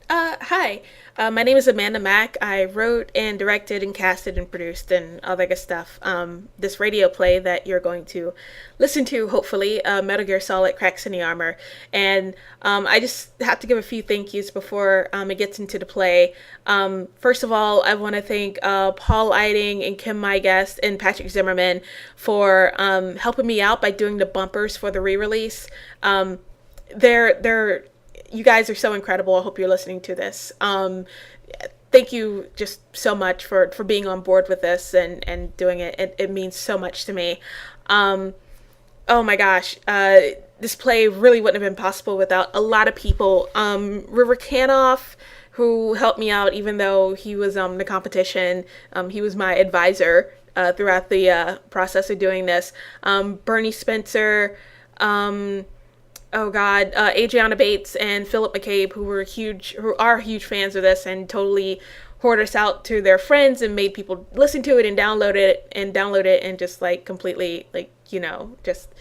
Hi. My name is Amanda Mack. I wrote and directed and casted and produced and all that good stuff. This radio play that you're going to listen to, hopefully, Metal Gear Solid Cracks in the Armor. And I just have to give a few thank yous before it gets into the play. First of all, I want to thank Paul Eiding and Kim, my guest, and Patric Zimmerman for helping me out by doing the bumpers for the re-release. They're you guys are so incredible. I hope you're listening to this. Thank you just so much for being on board with this and doing it. It means so much to me. Oh my gosh. This play really wouldn't have been possible without a lot of people. River Canoff, who helped me out even though he was the competition. He was my advisor throughout the process of doing this. Bernie Spencer, oh God, Adriana Bates and Philip McCabe, who are huge fans of this and totally hoard us out to their friends and made people listen to it and download it and just like completely just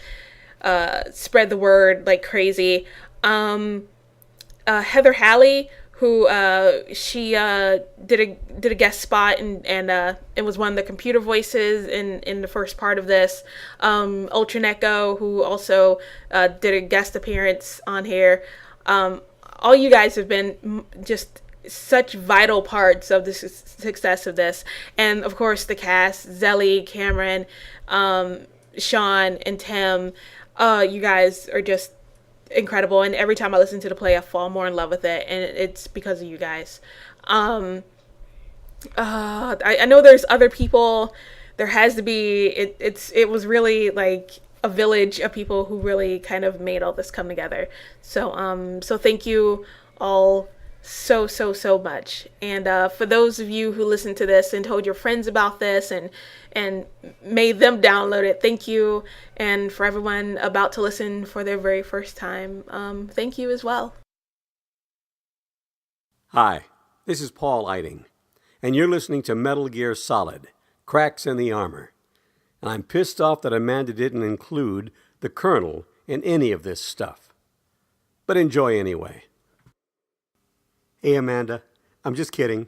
spread the word like crazy. Heather Halley, who she did a guest spot and was one of the computer voices in the first part of this. Ultraneko, who also did a guest appearance on here. All you guys have been just such vital parts of the success of this, and of course the cast: Zelly, Cameron, Sean, and Tim. You guys are just incredible, and every time I listen to the play I fall more in love with it, and it's because of you guys. I know there's other people. There has to be. It was really like a village of people who really kind of made all this come together. So thank you all so much. And for those of you who listened to this and told your friends about this and made them download it, thank you. And for everyone about to listen for their very first time, thank you as well. Hi, this is Paul Eiding, and you're listening to Metal Gear Solid, Cracks in the Armor. And I'm pissed off that Amanda didn't include the Colonel in any of this stuff. But enjoy anyway. Hey, Amanda, I'm just kidding.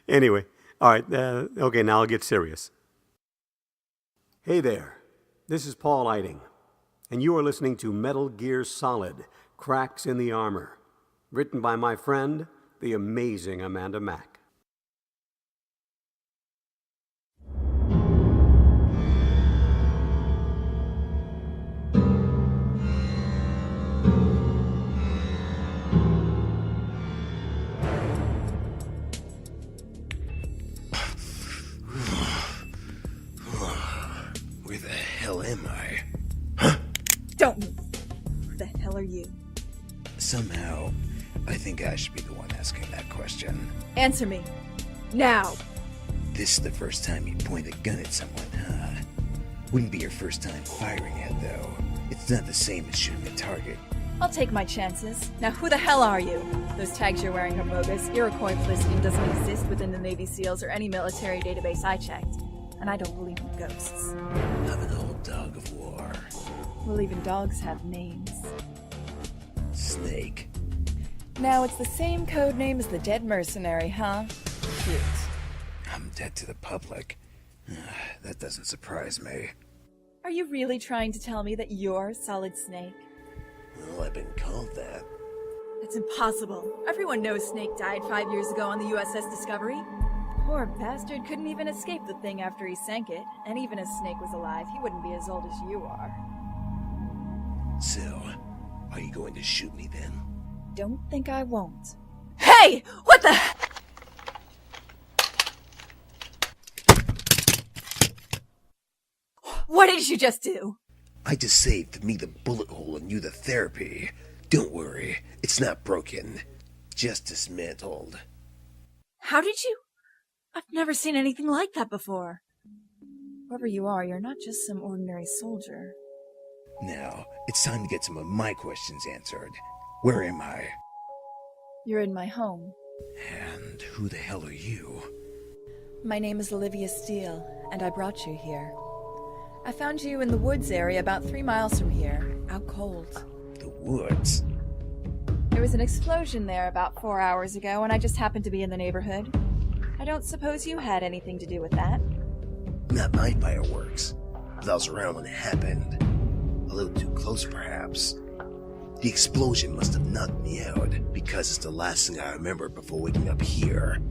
Anyway, all right, okay, now I'll get serious. Hey there, this is Paul Eiding, and you are listening to Metal Gear Solid, Cracks in the Armor, written by my friend, the amazing Amanda Mack. Where the hell am I? Don't move. Who the hell are you? Somehow, I think I should be the one asking that question. Answer me. Now. This is the first time you point a gun at someone, huh? Wouldn't be your first time firing it, though. It's not the same as shooting a target. I'll take my chances. Now who the hell are you? Those tags you're wearing are bogus. Iroquois listing doesn't exist within the Navy SEALs or any military database I checked. And I don't believe in ghosts. I'm an old dog of war. Well, even dogs have names. Snake. Now it's the same code name as the dead mercenary, huh? Cute. I'm dead to the public. That doesn't surprise me. Are you really trying to tell me that you're Solid Snake? Well, I've been called that. It's impossible. Everyone knows Snake died 5 years ago on the USS Discovery. Poor bastard couldn't even escape the thing after he sank it. And even if Snake was alive, he wouldn't be as old as you are. So, are you going to shoot me then? Don't think I won't. Hey! What the... What did you just do? I just saved me the bullet hole and you the therapy. Don't worry, it's not broken. Just dismantled. How did you... I've never seen anything like that before. Whoever you are, you're not just some ordinary soldier. Now, it's time to get some of my questions answered. Where am I? You're in my home. And who the hell are you? My name is Olivia Steele, and I brought you here. I found you in the woods area about 3 miles from here, out cold. The woods? It was an explosion there about 4 hours ago, and I just happened to be in the neighborhood. I don't suppose you had anything to do with that. Not my fireworks, but I was around when it happened. A little too close, perhaps. The explosion must have knocked me out, because it's the last thing I remember before waking up here.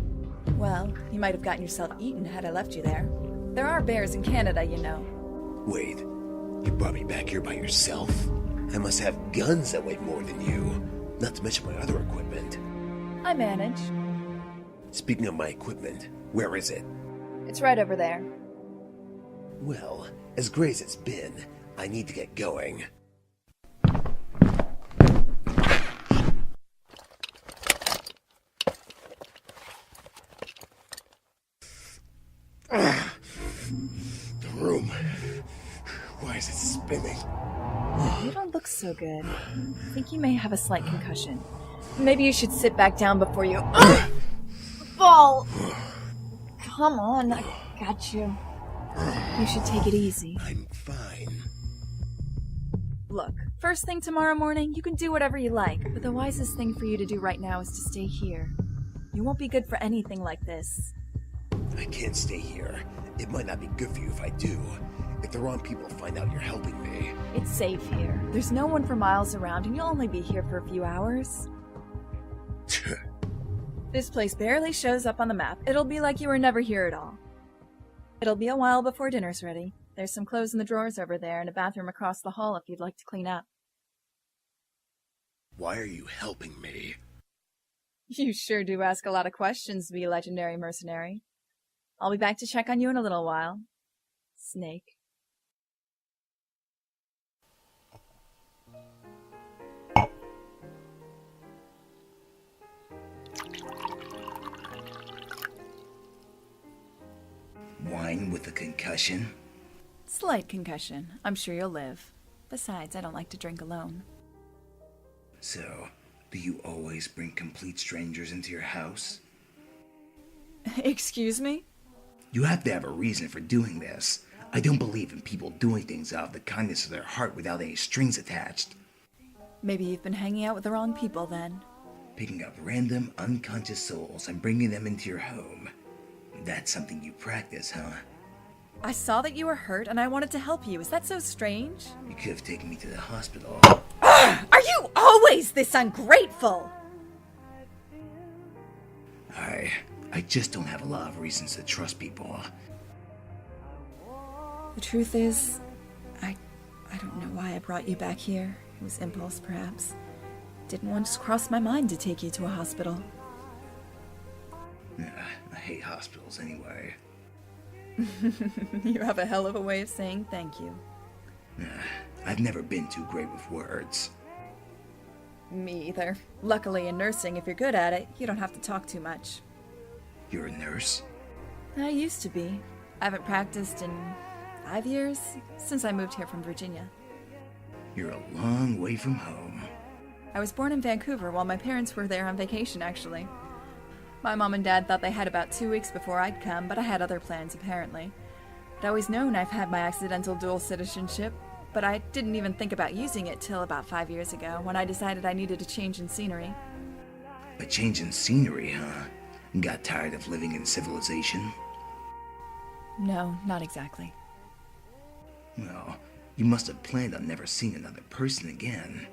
Well, you might have gotten yourself eaten had I left you there. There are bears in Canada, you know. Wait, you brought me back here by yourself? I must have guns that weigh more than you, not to mention my other equipment. I manage. Speaking of my equipment, where is it? It's right over there. Well, as great as it's been, I need to get going. The room. Why is it spinning? You don't look so good. I think you may have a slight concussion. Maybe you should sit back down before you... fall! Come on, I got you. You should take it easy. I'm fine. Look, first thing tomorrow morning, you can do whatever you like, but the wisest thing for you to do right now is to stay here. You won't be good for anything like this. I can't stay here. It might not be good for you if I do. If the wrong people find out you're helping me. It's safe here. There's no one for miles around, and you'll only be here for a few hours. This place barely shows up on the map. It'll be like you were never here at all. It'll be a while before dinner's ready. There's some clothes in the drawers over there and a bathroom across the hall if you'd like to clean up. Why are you helping me? You sure do ask a lot of questions to be a legendary mercenary. I'll be back to check on you in a little while. Snake. Wine with a concussion? Slight concussion. I'm sure you'll live. Besides, I don't like to drink alone. So, do you always bring complete strangers into your house? Excuse me? You have to have a reason for doing this. I don't believe in people doing things out of the kindness of their heart without any strings attached. Maybe you've been hanging out with the wrong people then. Picking up random, unconscious souls and bringing them into your home. That's something you practice, huh? I saw that you were hurt and I wanted to help you. Is that so strange? You could have taken me to the hospital. Are you always this ungrateful? I just don't have a lot of reasons to trust people. The truth is, I don't know why I brought you back here. It was impulse, perhaps. Didn't want to cross my mind to take you to a hospital. I hate hospitals anyway. You have a hell of a way of saying thank you. I've never been too great with words. Me either. Luckily in nursing, if you're good at it, you don't have to talk too much. You're a nurse? I used to be. I haven't practiced in 5 years, since I moved here from Virginia. You're a long way from home. I was born in Vancouver while my parents were there on vacation, actually. My mom and dad thought they had about 2 weeks before I'd come, but I had other plans, apparently. I'd always known I've had my accidental dual citizenship, but I didn't even think about using it till about 5 years ago, when I decided I needed a change in scenery. A change in scenery, huh? Got tired of living in civilization? No, not exactly. Well, you must have planned on never seeing another person again.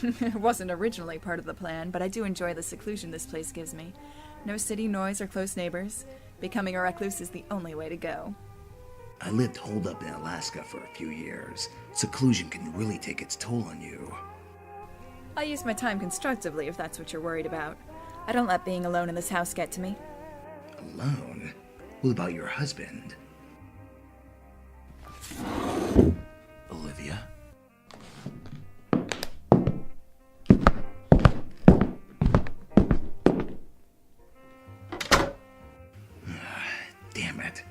It wasn't originally part of the plan, but I do enjoy the seclusion this place gives me. No city noise or close neighbors. Becoming a recluse is the only way to go. I lived holed up in Alaska for a few years. Seclusion can really take its toll on you. I use my time constructively if that's what you're worried about. I don't let being alone in this house get to me. Alone? What about your husband? Olivia? Damn it.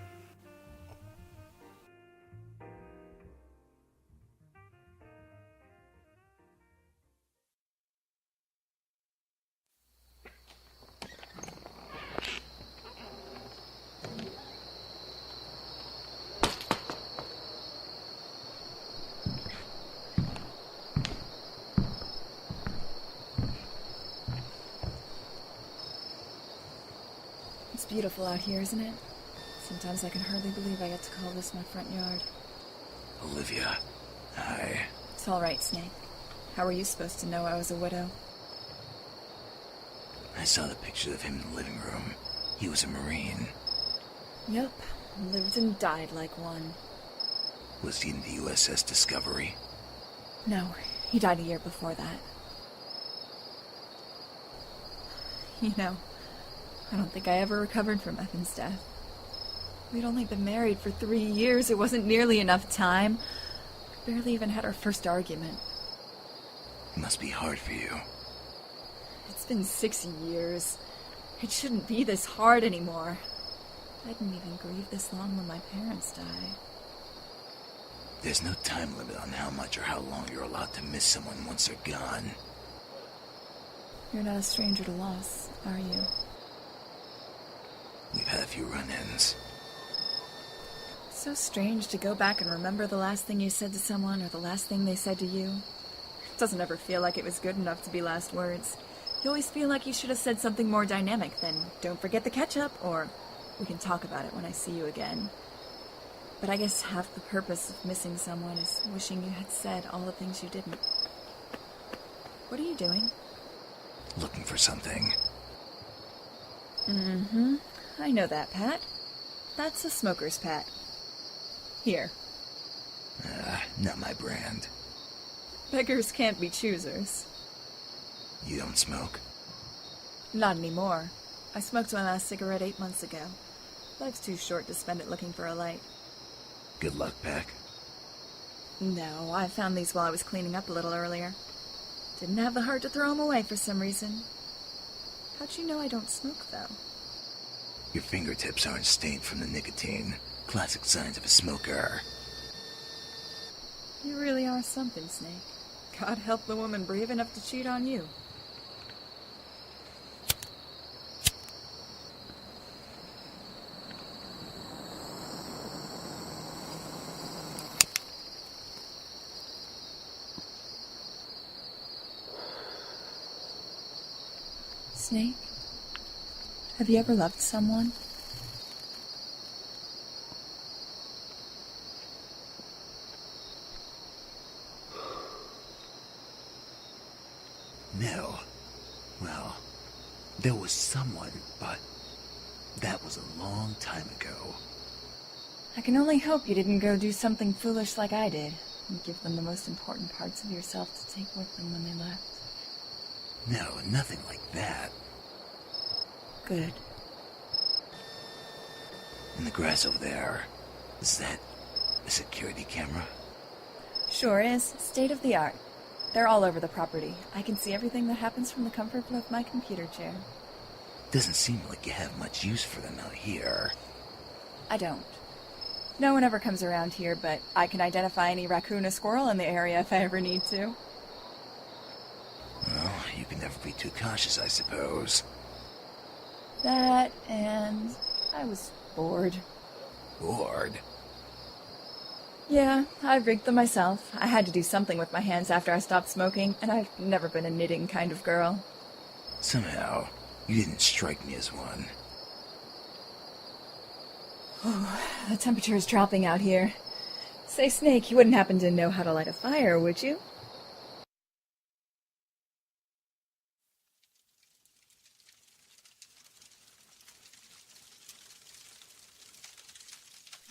It's beautiful out here, isn't it? Sometimes I can hardly believe I get to call this my front yard. Olivia, hi. It's all right, Snake. How were you supposed to know I was a widow? I saw the picture of him in the living room. He was a Marine. Yep, lived and died like one. Was he in the USS Discovery? No, he died a year before that. You know, I don't think I ever recovered from Ethan's death. We'd only been married for 3 years. It wasn't nearly enough time. We barely even had our first argument. It must be hard for you. It's been 6 years. It shouldn't be this hard anymore. I didn't even grieve this long when my parents died. There's no time limit on how much or how long you're allowed to miss someone once they're gone. You're not a stranger to loss, are you? We've had a few run-ins. So strange to go back and remember the last thing you said to someone or the last thing they said to you. It doesn't ever feel like it was good enough to be last words. You always feel like you should have said something more dynamic than, "Don't forget the ketchup," or "We can talk about it when I see you again." But I guess half the purpose of missing someone is wishing you had said all the things you didn't. What are you doing? Looking for something. Mm-hmm. I know that, Pat. That's a smoker's Pat. Here. Not my brand. Beggars can't be choosers. You don't smoke? Not anymore. I smoked my last cigarette 8 months ago. Life's too short to spend it looking for a light. Good luck, Pac. No, I found these while I was cleaning up a little earlier. Didn't have the heart to throw them away for some reason. How'd you know I don't smoke, though? Your fingertips aren't stained from the nicotine. Classic signs of a smoker. You really are something, Snake. God help the woman brave enough to cheat on you. Snake, have you ever loved someone? No. Well, there was someone, but that was a long time ago. I can only hope you didn't go do something foolish like I did, and give them the most important parts of yourself to take with them when they left. No, nothing like that. Good. In the grass over there, is that a security camera? Sure is. State of the art. They're all over the property. I can see everything that happens from the comfort of my computer chair. Doesn't seem like you have much use for them out here. I don't. No one ever comes around here, but I can identify any raccoon or squirrel in the area if I ever need to. Well, you can never be too cautious, I suppose. That, and I was bored. Bored? Yeah, I rigged them myself. I had to do something with my hands after I stopped smoking, and I've never been a knitting kind of girl. Somehow, you didn't strike me as one. Oh, the temperature is dropping out here. Say, Snake, you wouldn't happen to know how to light a fire, would you?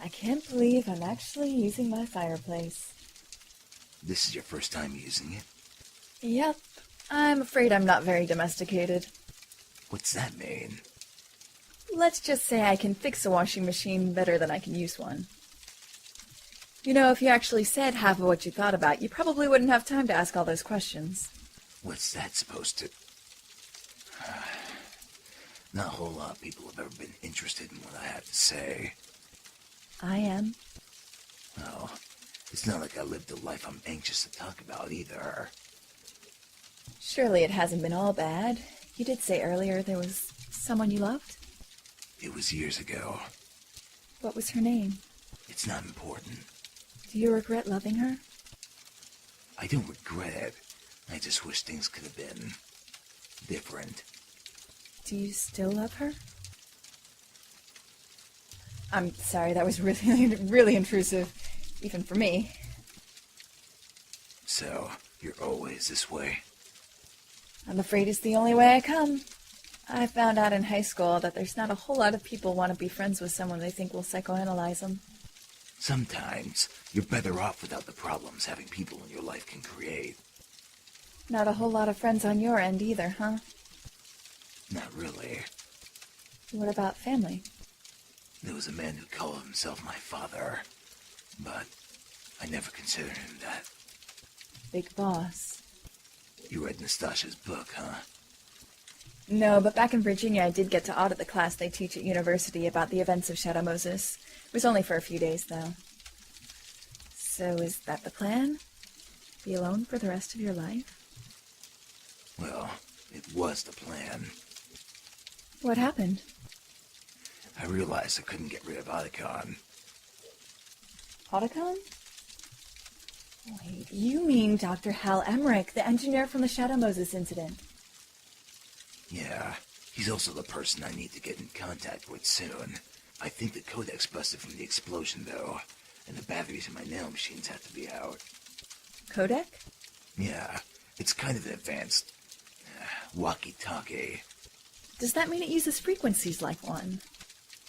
I can't believe I'm actually using my fireplace. This is your first time using it? Yep. I'm afraid I'm not very domesticated. What's that mean? Let's just say I can fix a washing machine better than I can use one. You know, if you actually said half of what you thought about, you probably wouldn't have time to ask all those questions. What's that supposed to... Not a whole lot of people have ever been interested in what I have to say. I am. Well, it's not like I lived a life I'm anxious to talk about either. Surely it hasn't been all bad. You did say earlier there was someone you loved? It was years ago. What was her name? It's not important. Do you regret loving her? I don't regret it. I just wish things could have been different. Do you still love her? I'm sorry, that was really, really intrusive, even for me. So, you're always this way? I'm afraid it's the only way I come. I found out in high school that there's not a whole lot of people want to be friends with someone they think will psychoanalyze them. Sometimes, you're better off without the problems having people in your life can create. Not a whole lot of friends on your end either, huh? Not really. What about family? There was a man who called himself my father, but I never considered him that. Big boss. You read Nastasha's book, huh? No, but back in Virginia I did get to audit the class they teach at university about the events of Shadow Moses. It was only for a few days, though. So is that the plan? Be alone for the rest of your life? Well, it was the plan. What happened? I realized I couldn't get rid of Otacon. Otacon? Wait, you mean Dr. Hal Emmerich, the engineer from the Shadow Moses incident? Yeah, he's also the person I need to get in contact with soon. I think the codec's busted from the explosion, though, and the batteries in my nanomachines have to be out. Codec? Yeah, it's kind of an advanced walkie-talkie. Does that mean it uses frequencies like one?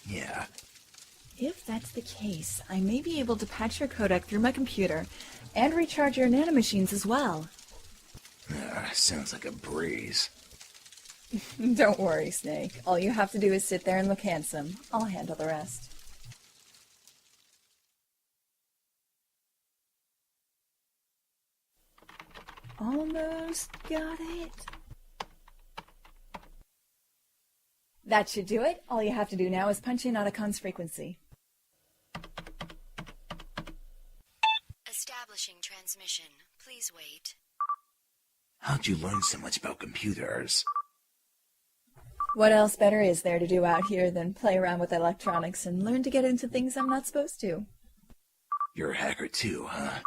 Yeah, If that's the case, I may be able to patch your codec through my computer and recharge your nanomachines as well. sounds like a breeze. Don't worry, Snake. All you have to do is sit there and look handsome. I'll handle the rest. Almost got it. That should do it. All you have to do now is punch in Otacon's frequency. Establishing transmission. Please wait. How'd you learn so much about computers? What else better is there to do out here than play around with electronics and learn to get into things I'm not supposed to? You're a hacker too, huh?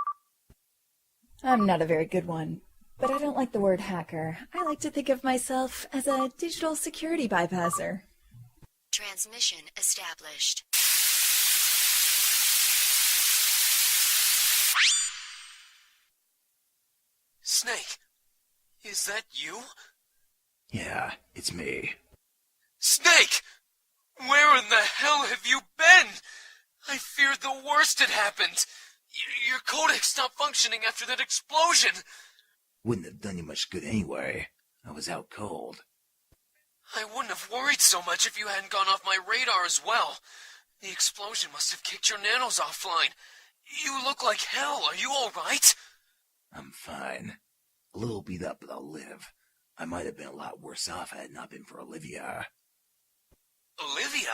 I'm not a very good one, but I don't like the word hacker. I like to think of myself as a digital security bypasser. Transmission established. Snake, is that you? Yeah, it's me. Snake! Where in the hell have you been? I feared the worst had happened. Your codec stopped functioning after that explosion. Wouldn't have done you much good anyway. I was out cold. I wouldn't have worried so much if you hadn't gone off my radar as well. The explosion must have kicked your nanos offline. You look like hell. Are you all right? I'm fine. A little beat up, but I'll live. I might have been a lot worse off had it not been for Olivia. Olivia?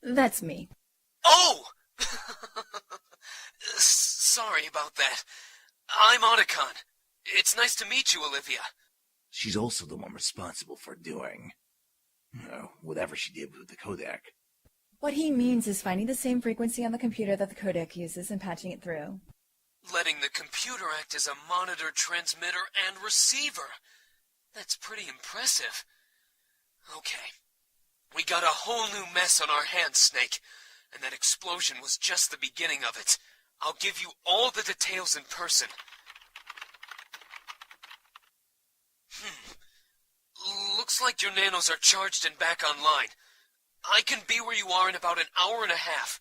That's me. Oh! Sorry about that. I'm Otacon. It's nice to meet you, Olivia. She's also the one responsible for doing, whatever she did with the codec. What he means is finding the same frequency on the computer that the codec uses and patching it through. Letting the computer act as a monitor, transmitter, and receiver. That's pretty impressive. Okay. We got a whole new mess on our hands, Snake. And that explosion was just the beginning of it. I'll give you all the details in person. Looks like your nanos are charged and back online. I can be where you are in about an hour and a half.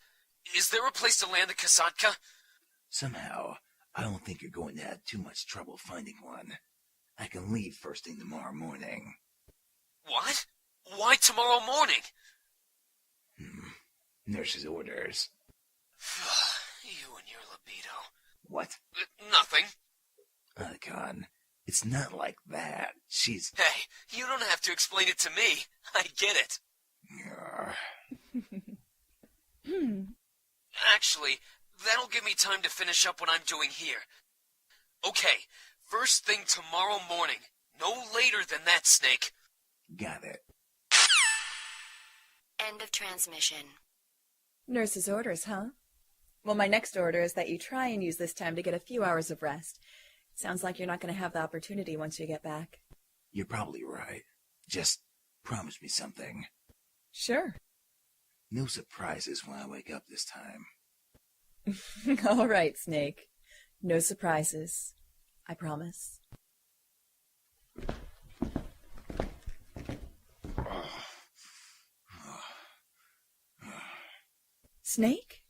Is there a place to land the Kasatka? Somehow, I don't think you're going to have too much trouble finding one. I can leave first thing tomorrow morning. What? Why tomorrow morning? Nurse's orders. You and your libido. What? Nothing. Otacon, it's not like that. She's... Hey, you don't have to explain it to me. I get it. Actually, that'll give me time to finish up what I'm doing here. Okay, first thing tomorrow morning. No later than that, Snake. Got it. End of transmission. Nurse's orders, huh? Well, my next order is that you try and use this time to get a few hours of rest. Sounds like you're not going to have the opportunity once you get back. You're probably right. Just promise me something. Sure. No surprises when I wake up this time. All right, Snake. No surprises. I promise. Snake?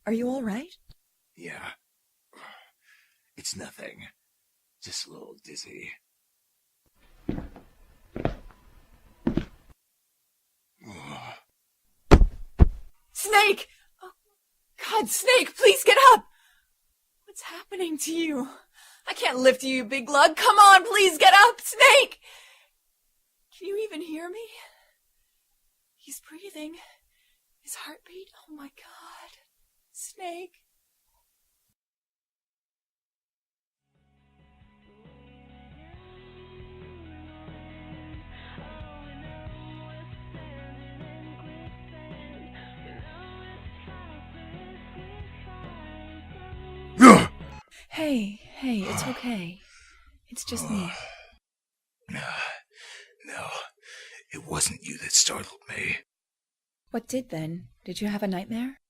Are you all right? Yeah. It's nothing. Just a little dizzy. Snake! Oh, God, Snake, please get up! What's happening to you? I can't lift you, you big lug. Come on, please get up, Snake! Can you even hear me? He's breathing. His heartbeat. Oh my God. Snake. Hey, it's okay. It's just me. No, it wasn't you that startled me. What did then? Did you have a nightmare?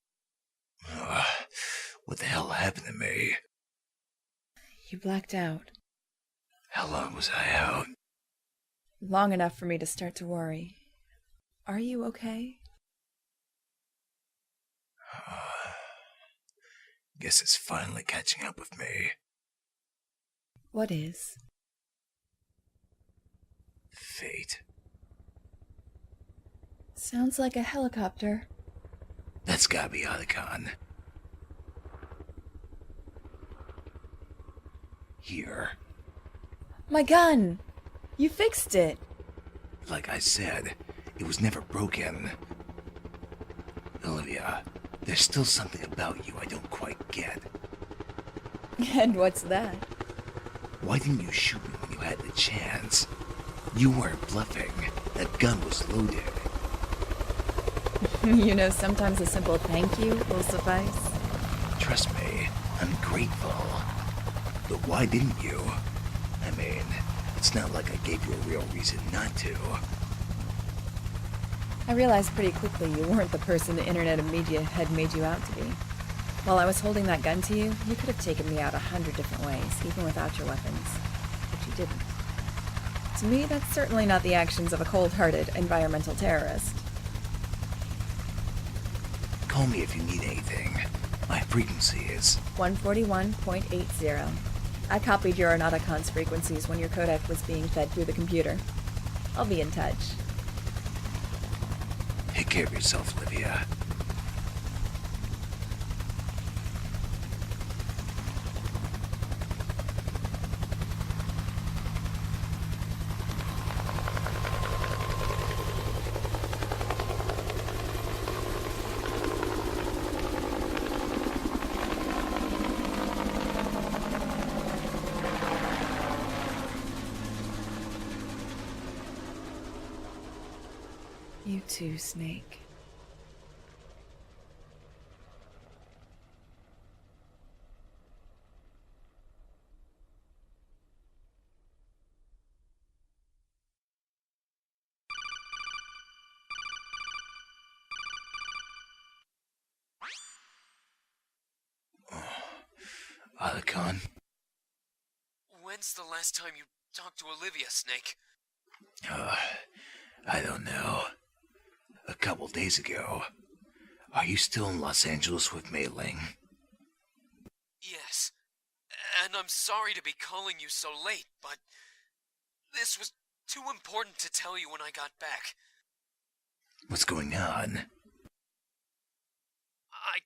What the hell happened to me? You blacked out. How long was I out? Long enough for me to start to worry. Are you okay? Guess it's finally catching up with me. What is? Fate. Sounds like a helicopter. That's gotta be Eiding. Here. My gun! You fixed it! Like I said, it was never broken. Olivia, there's still something about you I don't quite get. And what's that? Why didn't you shoot me when you had the chance? You weren't bluffing. That gun was loaded. You know, sometimes a simple thank you will suffice. Trust me, I'm grateful. But why didn't you? I mean, it's not like I gave you a real reason not to. I realized pretty quickly you weren't the person the internet and media had made you out to be. While I was holding that gun to you, you could have taken me out 100 different ways, even without your weapons. But you didn't. To me, that's certainly not the actions of a cold-hearted environmental terrorist. Call me if you need anything. My frequency is... 141.80. I copied your Nautocon's frequencies when your codec was being fed through the computer. I'll be in touch. Take care of yourself, Olivia. You too, Snake. Eiding? When's the last time you talked to Olivia, Snake? I don't know. A couple days ago. Are you still in Los Angeles with Mei Ling? Yes. And I'm sorry to be calling you so late, but this was too important to tell you when I got back. What's going on? I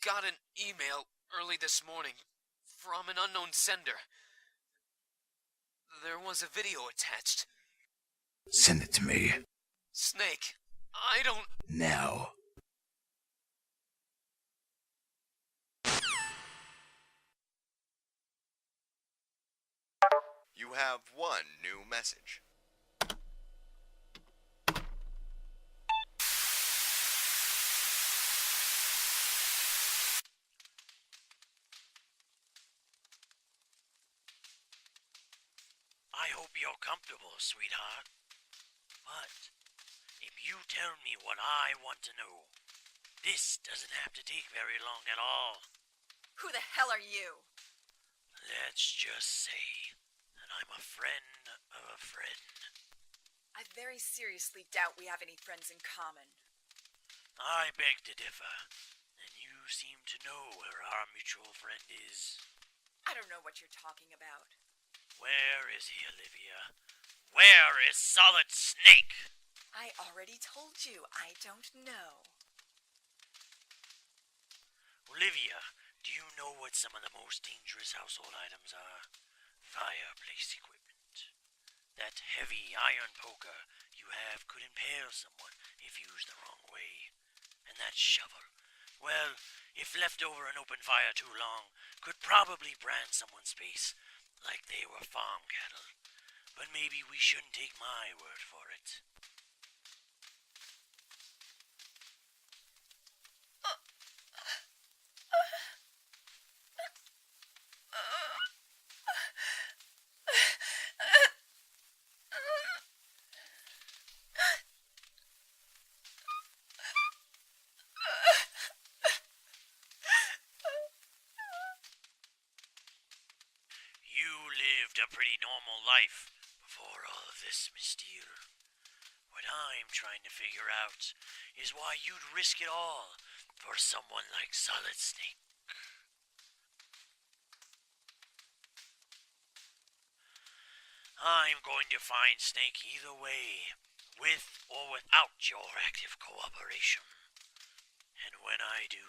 got an email early this morning from an unknown sender. There was a video attached. Send it to me. Snake, I don't... Now. You have one new message. I hope you're comfortable, sweetheart. But if you tell me what I want to know. This doesn't have to take very long at all. Who the hell are you? Let's just say that I'm a friend of a friend. I very seriously doubt we have any friends in common. I beg to differ, and you seem to know where our mutual friend is. I don't know what you're talking about. Where is he, Olivia? Where is Solid Snake? I already told you, I don't know. Olivia, do you know what some of the most dangerous household items are? Fireplace equipment. That heavy iron poker you have could impale someone if used the wrong way. And that shovel, well, if left over an open fire too long, could probably brand someone's face like they were farm cattle. But maybe we shouldn't take my word for it. You lived a pretty normal life before all of this, Miss Steele. What I'm trying to figure out is why you'd risk it all for someone like Solid Snake. I'm going to find Snake either way, with or without your active cooperation. And when I do,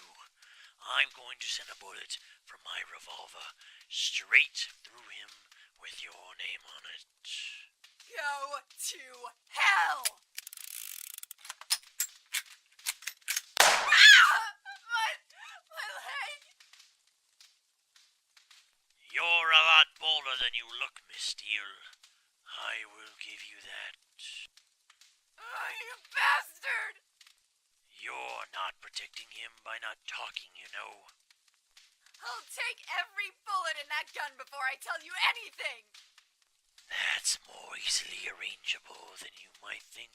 I'm going to send a bullet from my revolver straight through him with your name on it. Go to hell! My leg! You're a lot bolder than you look, Miss Steele. I will give you that. Oh, you bastard! You're not protecting him by not talking, you know. I'll take every bullet in that gun before I tell you anything! That's more easily arrangeable than you might think.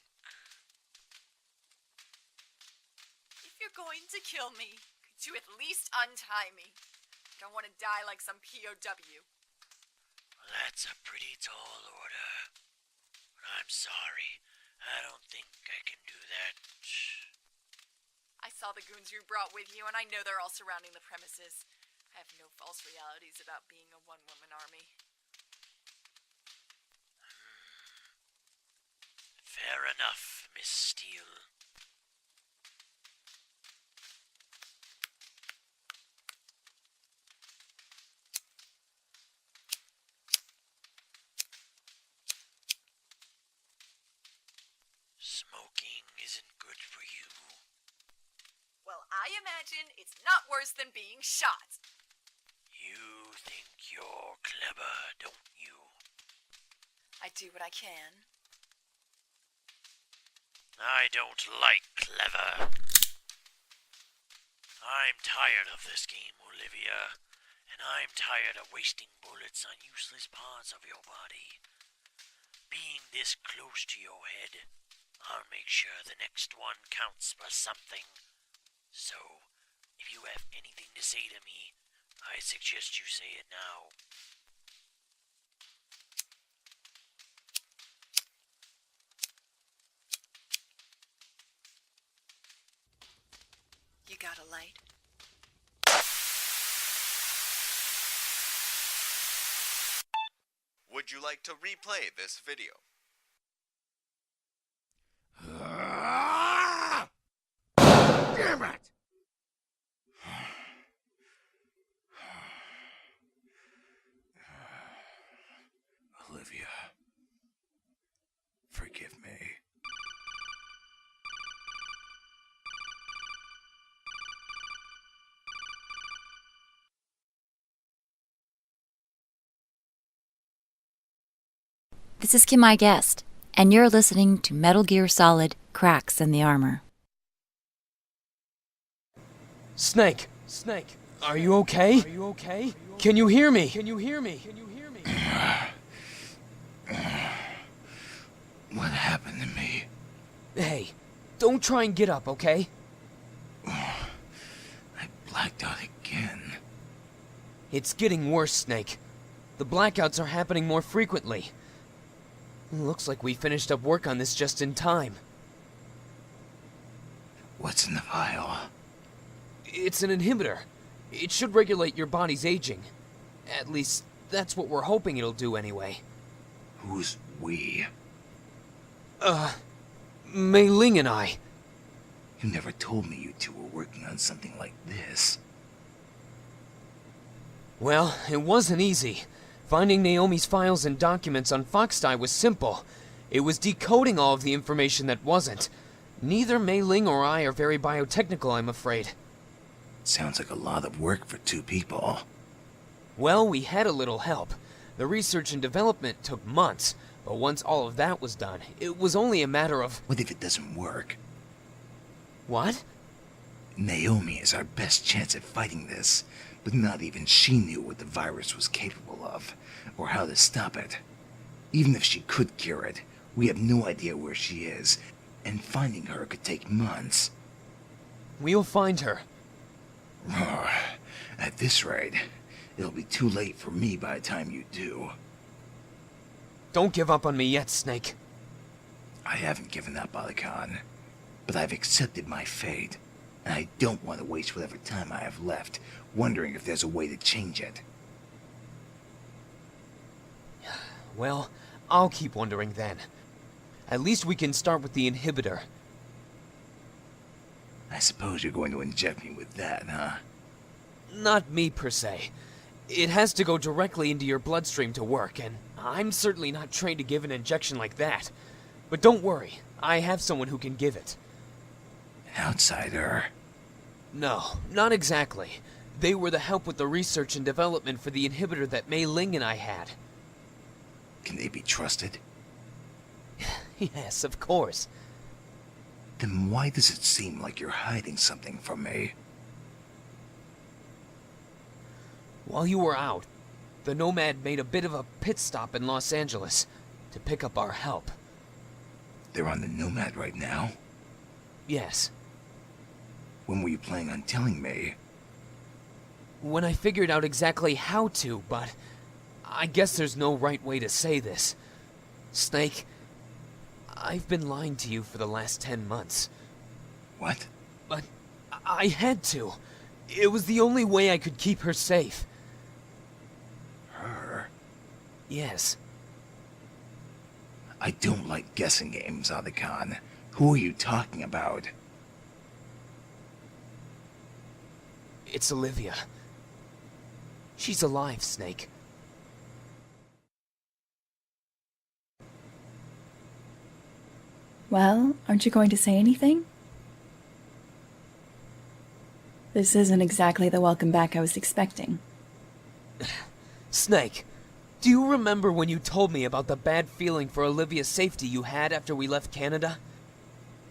If you're going to kill me, could you at least untie me? I don't want to die like some POW. Well, that's a pretty tall order. But I'm sorry. I don't think I can do that. I saw the goons you brought with you, and I know they're all surrounding the premises. I have no false realities about being a one-woman army. Fair enough, Miss Steele. Smoking isn't good for you. Well, I imagine it's not worse than being shot. You think you're clever, don't you? I do what I can. I don't like clever. I'm tired of this game, Olivia, and I'm tired of wasting bullets on useless parts of your body. Being this close to your head, I'll make sure the next one counts for something. So, if you have anything to say to me, I suggest you say it now. You got a light? Would you like to replay this video? Damn it! Olivia, forgive me. This is Kim I Guest, and you're listening to Metal Gear Solid: Cracks in the Armor. Snake, are you okay? Can you hear me? What happened to me? Hey, don't try and get up, okay? I blacked out again. It's getting worse, Snake. The blackouts are happening more frequently. Looks like we finished up work on this just in time. What's in the vial? It's an inhibitor. It should regulate your body's aging. At least, that's what we're hoping it'll do anyway. Who's we? Mei Ling and I. You never told me you two were working on something like this. Well, it wasn't easy. Finding Naomi's files and documents on Foxdie was simple. It was decoding all of the information that wasn't. Neither Mei Ling or I are very biotechnical, I'm afraid. Sounds like a lot of work for two people. Well, we had a little help. The research and development took months, but once all of that was done, it was only a matter of... What if it doesn't work? What? Naomi is our best chance at fighting this, but not even she knew what the virus was capable of, or how to stop it. Even if she could cure it, we have no idea where she is, and finding her could take months. We'll find her. At this rate, it'll be too late for me by the time you do. Don't give up on me yet, Snake. I haven't given up, Alikhan, but I've accepted my fate, and I don't want to waste whatever time I have left wondering if there's a way to change it. Well, I'll keep wondering then. At least we can start with the inhibitor. I suppose you're going to inject me with that, huh? Not me, per se. It has to go directly into your bloodstream to work, and I'm certainly not trained to give an injection like that. But don't worry, I have someone who can give it. An outsider? No, not exactly. They were the help with the research and development for the inhibitor that Mei Ling and I had. Can they be trusted? Yes, of course. Then why does it seem like you're hiding something from me? While you were out, the Nomad made a bit of a pit stop in Los Angeles to pick up our help. They're on the Nomad right now? Yes. When were you planning on telling me? When I figured out exactly how to, but I guess there's no right way to say this. Snake, I've been lying to you for the last 10 months. What? But I had to. It was the only way I could keep her safe. Her? Yes. I don't like guessing games, Alikhan. Who are you talking about? It's Olivia. She's alive, Snake. Well, aren't you going to say anything? This isn't exactly the welcome back I was expecting. Snake, do you remember when you told me about the bad feeling for Olivia's safety you had after we left Canada?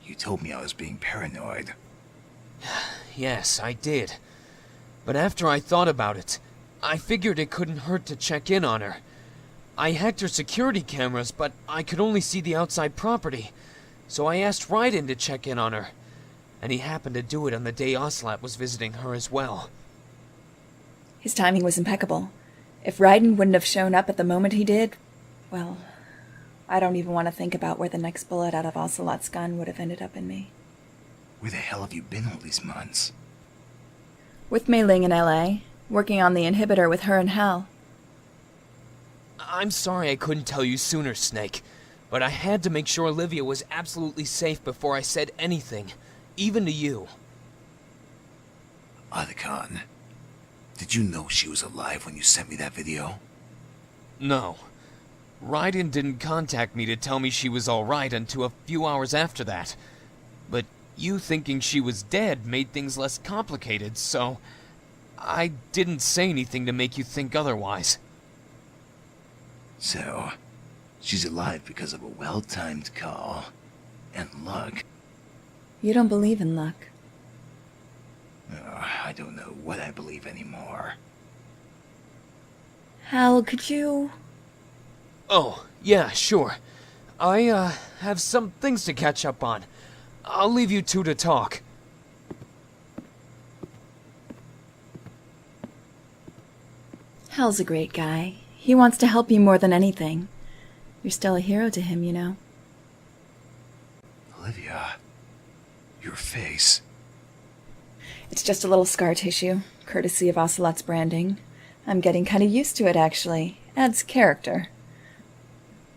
You told me I was being paranoid. Yes, I did. But after I thought about it, I figured it couldn't hurt to check in on her. I hacked her security cameras, but I could only see the outside property. So I asked Raiden to check in on her. And he happened to do it on the day Ocelot was visiting her as well. His timing was impeccable. If Raiden wouldn't have shown up at the moment he did, well, I don't even want to think about where the next bullet out of Ocelot's gun would have ended up in me. Where the hell have you been all these months? With Mei Ling in L.A., working on the inhibitor with her and Hal. I'm sorry I couldn't tell you sooner, Snake. But I had to make sure Olivia was absolutely safe before I said anything, even to you. Alikhan, did you know she was alive when you sent me that video? No. Raiden didn't contact me to tell me she was alright until a few hours after that. But you thinking she was dead made things less complicated, so I didn't say anything to make you think otherwise. So, she's alive because of a well-timed call and luck. You don't believe in luck. I don't know what I believe anymore. Hal, could you... Oh, yeah, sure. I have some things to catch up on. I'll leave you two to talk. Hal's a great guy. He wants to help you more than anything. You're still a hero to him, you know. Olivia, your face. It's just a little scar tissue, courtesy of Ocelot's branding. I'm getting kind of used to it, actually. Adds character.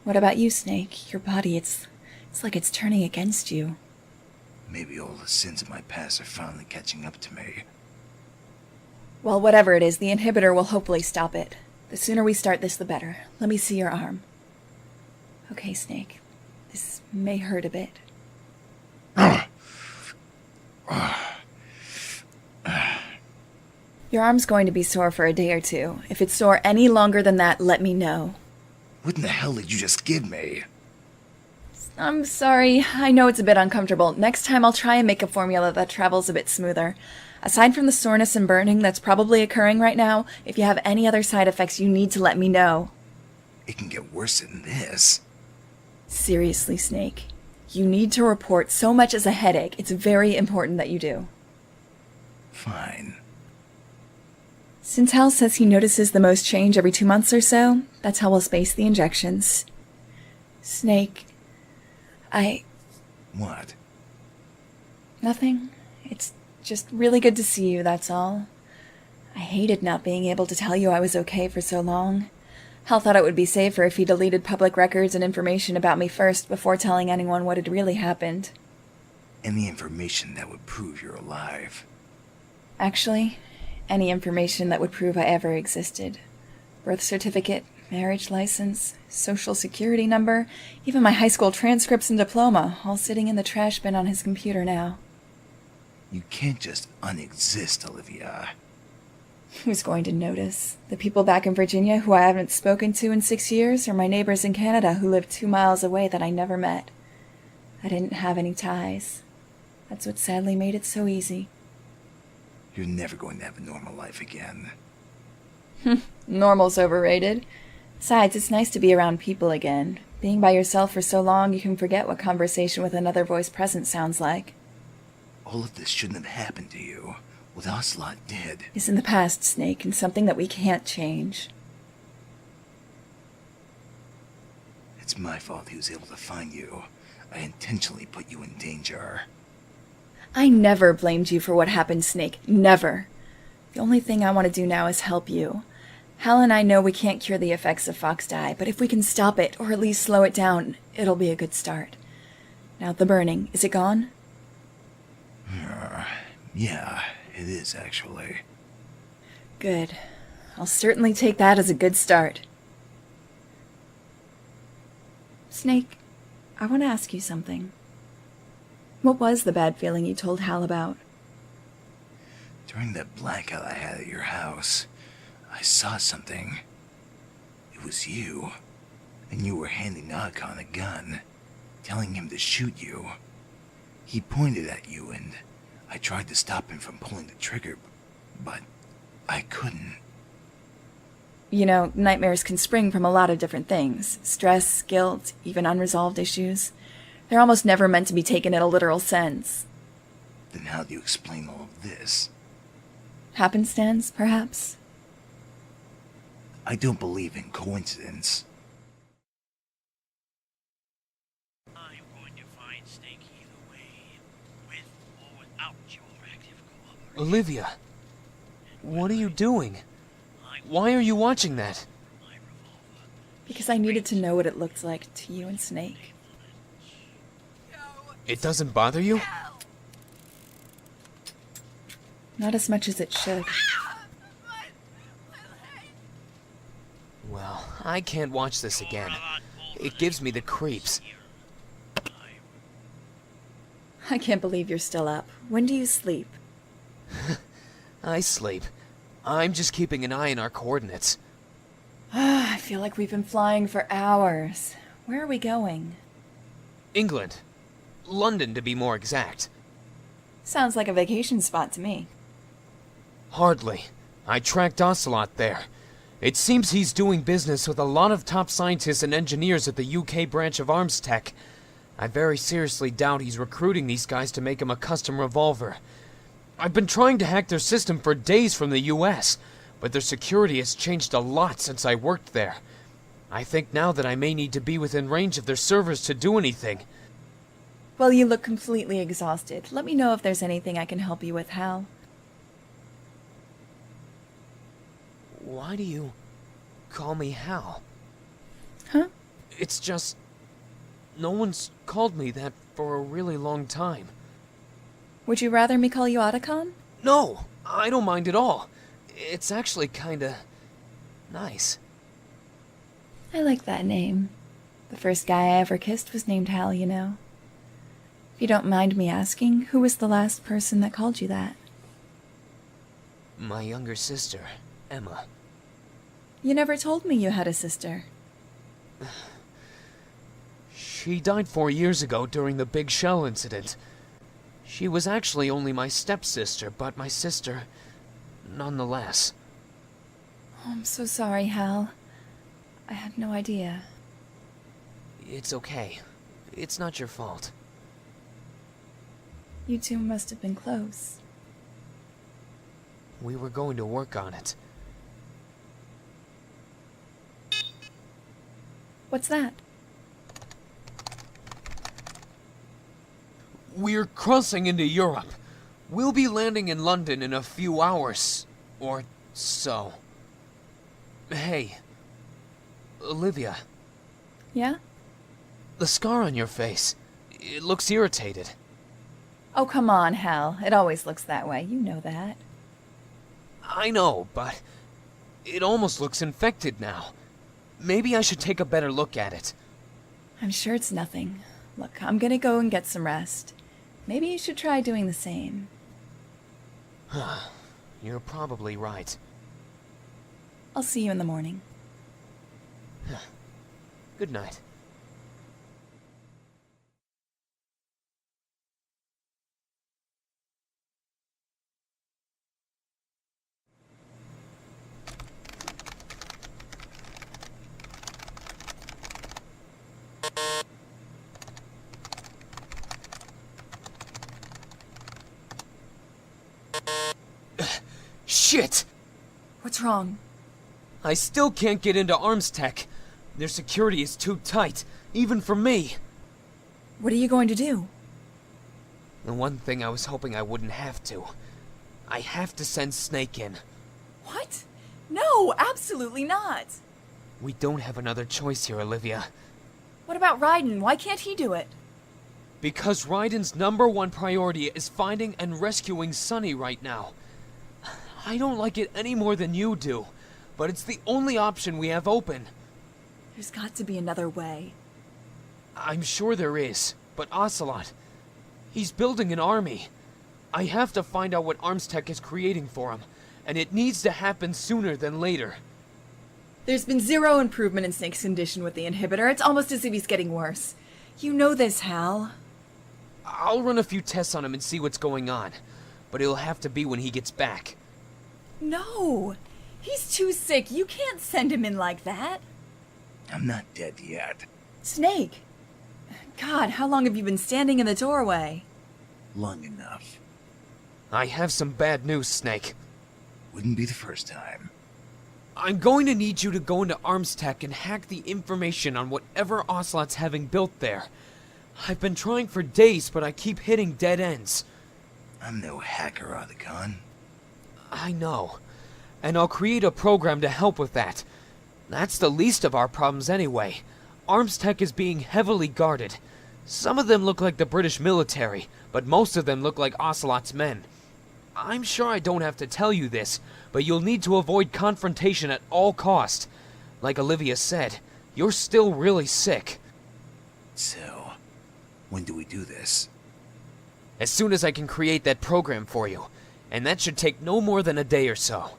What about you, Snake? Your body, it's like it's turning against you. Maybe all the sins of my past are finally catching up to me. Well, whatever it is, the inhibitor will hopefully stop it. The sooner we start this, the better. Let me see your arm. Okay, Snake. This may hurt a bit. Your arm's going to be sore for a day or two. If it's sore any longer than that, let me know. What in the hell did you just give me? I'm sorry. I know it's a bit uncomfortable. Next time I'll try and make a formula that travels a bit smoother. Aside from the soreness and burning that's probably occurring right now, if you have any other side effects, you need to let me know. It can get worse than this. Seriously, Snake. You need to report so much as a headache. It's very important that you do. Fine. Since Hal says he notices the most change every 2 months or so, that's how we'll space the injections. Snake, What? Nothing. It's just really good to see you, that's all. I hated not being able to tell you I was okay for so long. Hal thought it would be safer if he deleted public records and information about me first before telling anyone what had really happened. Any information that would prove you're alive. Actually, any information that would prove I ever existed. Birth certificate, marriage license, social security number, even my high school transcripts and diploma, all sitting in the trash bin on his computer now. You can't just unexist, Olivia. Who's going to notice? The people back in Virginia who I haven't spoken to in 6 years, or my neighbors in Canada who live 2 miles away that I never met? I didn't have any ties. That's what sadly made it so easy. You're never going to have a normal life again. Normal's overrated. Besides, it's nice to be around people again. Being by yourself for so long, you can forget what conversation with another voice present sounds like. All of this shouldn't have happened to you. What Ocelot did. It's in the past, Snake, and something that we can't change. It's my fault he was able to find you. I intentionally put you in danger. I never blamed you for what happened, Snake. Never. The only thing I want to do now is help you. Hal and I know we can't cure the effects of Fox Die, but if we can stop it, or at least slow it down, it'll be a good start. Now, the burning, is it gone? Yeah, it is actually. Good. I'll certainly take that as a good start. Snake, I want to ask you something. What was the bad feeling you told Hal about? During that blackout I had at your house, I saw something. It was you. And you were handing Akon a gun, telling him to shoot you. He pointed at you and I tried to stop him from pulling the trigger, but I couldn't. You know, nightmares can spring from a lot of different things. Stress, guilt, even unresolved issues. They're almost never meant to be taken in a literal sense. Then how do you explain all of this? Happenstance, perhaps? I don't believe in coincidence. I'm going to find Snake either way, with or without your active cooperation. Olivia, what are you doing? Why are you watching that? Because I needed to know what it looked like to you and Snake. It doesn't bother you? Not as much as it should. Well, I can't watch this again. It gives me the creeps. I can't believe you're still up. When do you sleep? I sleep. I'm just keeping an eye on our coordinates. I feel like we've been flying for hours. Where are we going? England. London, to be more exact. Sounds like a vacation spot to me. Hardly. I tracked Ocelot there. It seems he's doing business with a lot of top scientists and engineers at the UK branch of Arms Tech. I very seriously doubt he's recruiting these guys to make him a custom revolver. I've been trying to hack their system for days from the US, but their security has changed a lot since I worked there. I think now that I may need to be within range of their servers to do anything. Well, you look completely exhausted. Let me know if there's anything I can help you with, Hal. Why do you call me Hal? Huh? It's just... no one's called me that for a really long time. Would you rather me call you Otacon? No, I don't mind at all. It's actually kinda... nice. I like that name. The first guy I ever kissed was named Hal, you know. If you don't mind me asking, who was the last person that called you that? My younger sister, Emma. You never told me you had a sister. She died 4 years ago during the Big Shell incident. She was actually only my stepsister, but my sister nonetheless. Oh, I'm so sorry, Hal. I had no idea. It's okay. It's not your fault. You two must have been close. We were going to work on it. What's that? We're crossing into Europe. We'll be landing in London in a few hours, or so. Hey, Olivia. Yeah? The scar on your face. It looks irritated. Oh, come on, Hal. It always looks that way. You know that. I know, but it almost looks infected now. Maybe I should take a better look at it. I'm sure it's nothing. Look, I'm gonna go and get some rest. Maybe you should try doing the same. You're probably right. I'll see you in the morning. Good night. Shit! What's wrong? I still can't get into Arms Tech. Their security is too tight, even for me. What are you going to do? The one thing I was hoping I wouldn't have to. I have to send Snake in. What? No, absolutely not. We don't have another choice here, Olivia. What about Raiden? Why can't he do it? Because Raiden's #1 priority is finding and rescuing Sunny right now. I don't like it any more than you do, but it's the only option we have open. There's got to be another way. I'm sure there is, but Ocelot, he's building an army. I have to find out what Arms Tech is creating for him, and it needs to happen sooner than later. There's been zero improvement in Snake's condition with the inhibitor. It's almost as if he's getting worse. You know this, Hal. I'll run a few tests on him and see what's going on, but it'll have to be when he gets back. No! He's too sick. You can't send him in like that. I'm not dead yet. Snake! God, how long have you been standing in the doorway? Long enough. I have some bad news, Snake. Wouldn't be the first time. I'm going to need you to go into Arms Tech and hack the information on whatever Ocelot's having built there. I've been trying for days, but I keep hitting dead ends. I'm no hacker, Otacon. I know. And I'll create a program to help with that. That's the least of our problems anyway. Arms Tech is being heavily guarded. Some of them look like the British military, but most of them look like Ocelot's men. I'm sure I don't have to tell you this, but you'll need to avoid confrontation at all cost. Like Olivia said, you're still really sick. So, when do we do this? As soon as I can create that program for you, and that should take no more than a day or so.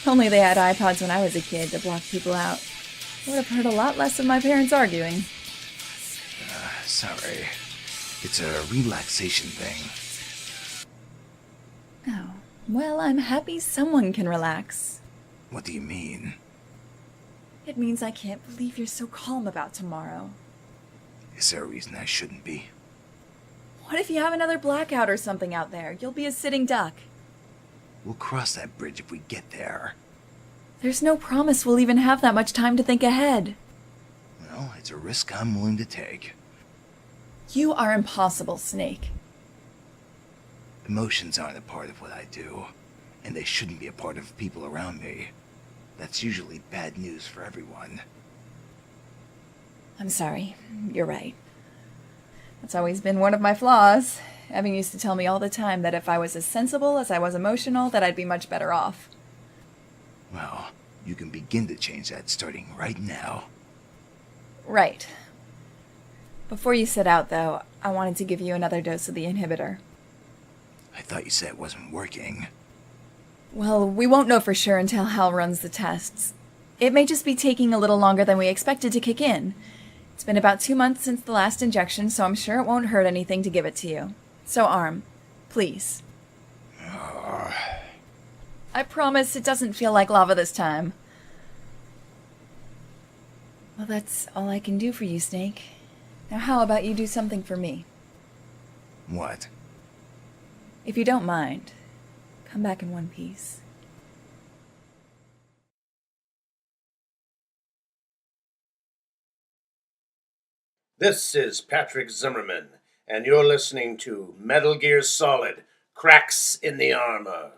Only they had iPods when I was a kid to block people out. Would have heard a lot less of my parents arguing. Sorry. It's a relaxation thing. Oh, well, I'm happy someone can relax. What do you mean? It means I can't believe you're so calm about tomorrow. Is there a reason I shouldn't be? What if you have another blackout or something out there? You'll be a sitting duck. We'll cross that bridge if we get there. There's no promise we'll even have that much time to think ahead. Well, it's a risk I'm willing to take. You are impossible, Snake. Emotions aren't a part of what I do, and they shouldn't be a part of people around me. That's usually bad news for everyone. I'm sorry. You're right. That's always been one of my flaws. Evan used to tell me all the time that if I was as sensible as I was emotional, that I'd be much better off. Well, you can begin to change that starting right now. Right. Before you set out, though, I wanted to give you another dose of the inhibitor. I thought you said it wasn't working. Well, we won't know for sure until Hal runs the tests. It may just be taking a little longer than we expected to kick in. It's been about 2 months since the last injection, so I'm sure it won't hurt anything to give it to you. So, Arm, please. I promise it doesn't feel like lava this time. Well, that's all I can do for you, Snake. Now how about you do something for me? What? If you don't mind, come back in one piece. This is Patric Zimmerman, and you're listening to Metal Gear Solid: Cracks in the Armor.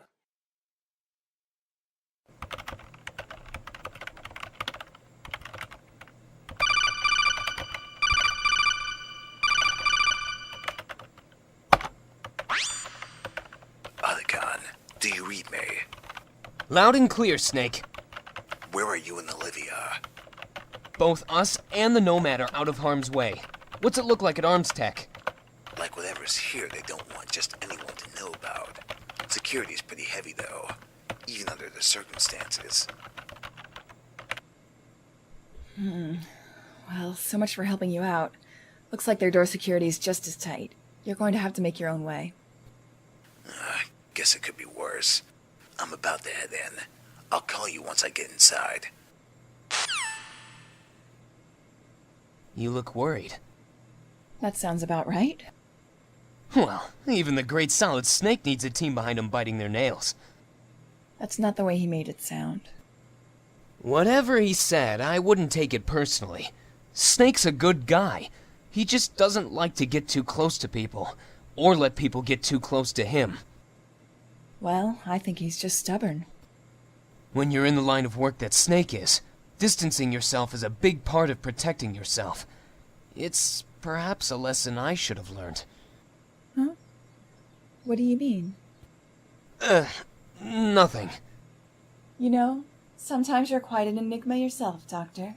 Otacon, do you read me? Loud and clear, Snake. Where are you and Olivia? Both us and the Nomad are out of harm's way. What's it look like at Arms Tech? Like whatever's here they don't want just anyone to know about. Security's pretty heavy, though, even under the circumstances. Well, so much for helping you out. Looks like their door security is just as tight. You're going to have to make your own way. Guess it could be worse. I'm about to head in. I'll call you once I get inside. You look worried. That sounds about right. Well, even the great Solid Snake needs a team behind him biting their nails. That's not the way he made it sound. Whatever he said, I wouldn't take it personally. Snake's a good guy. He just doesn't like to get too close to people, or let people get too close to him. Well, I think he's just stubborn. When you're in the line of work that Snake is, distancing yourself is a big part of protecting yourself. It's perhaps a lesson I should have learned. Huh? What do you mean? Nothing. You know, sometimes you're quite an enigma yourself, Doctor.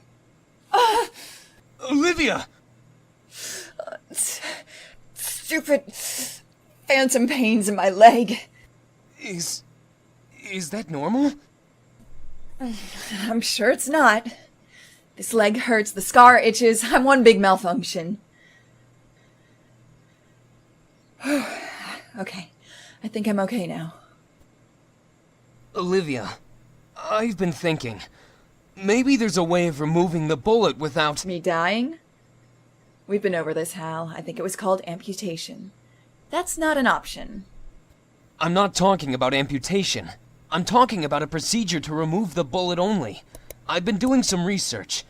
Olivia! Stupid phantom pains in my leg. Is that normal? I'm sure it's not. This leg hurts, the scar itches, I'm one big malfunction. Okay, I think I'm okay now. Olivia, I've been thinking. Maybe there's a way of removing the bullet without... Me dying? We've been over this, Hal. I think it was called amputation. That's not an option. I'm not talking about amputation. I'm talking about a procedure to remove the bullet only. I've been doing some research.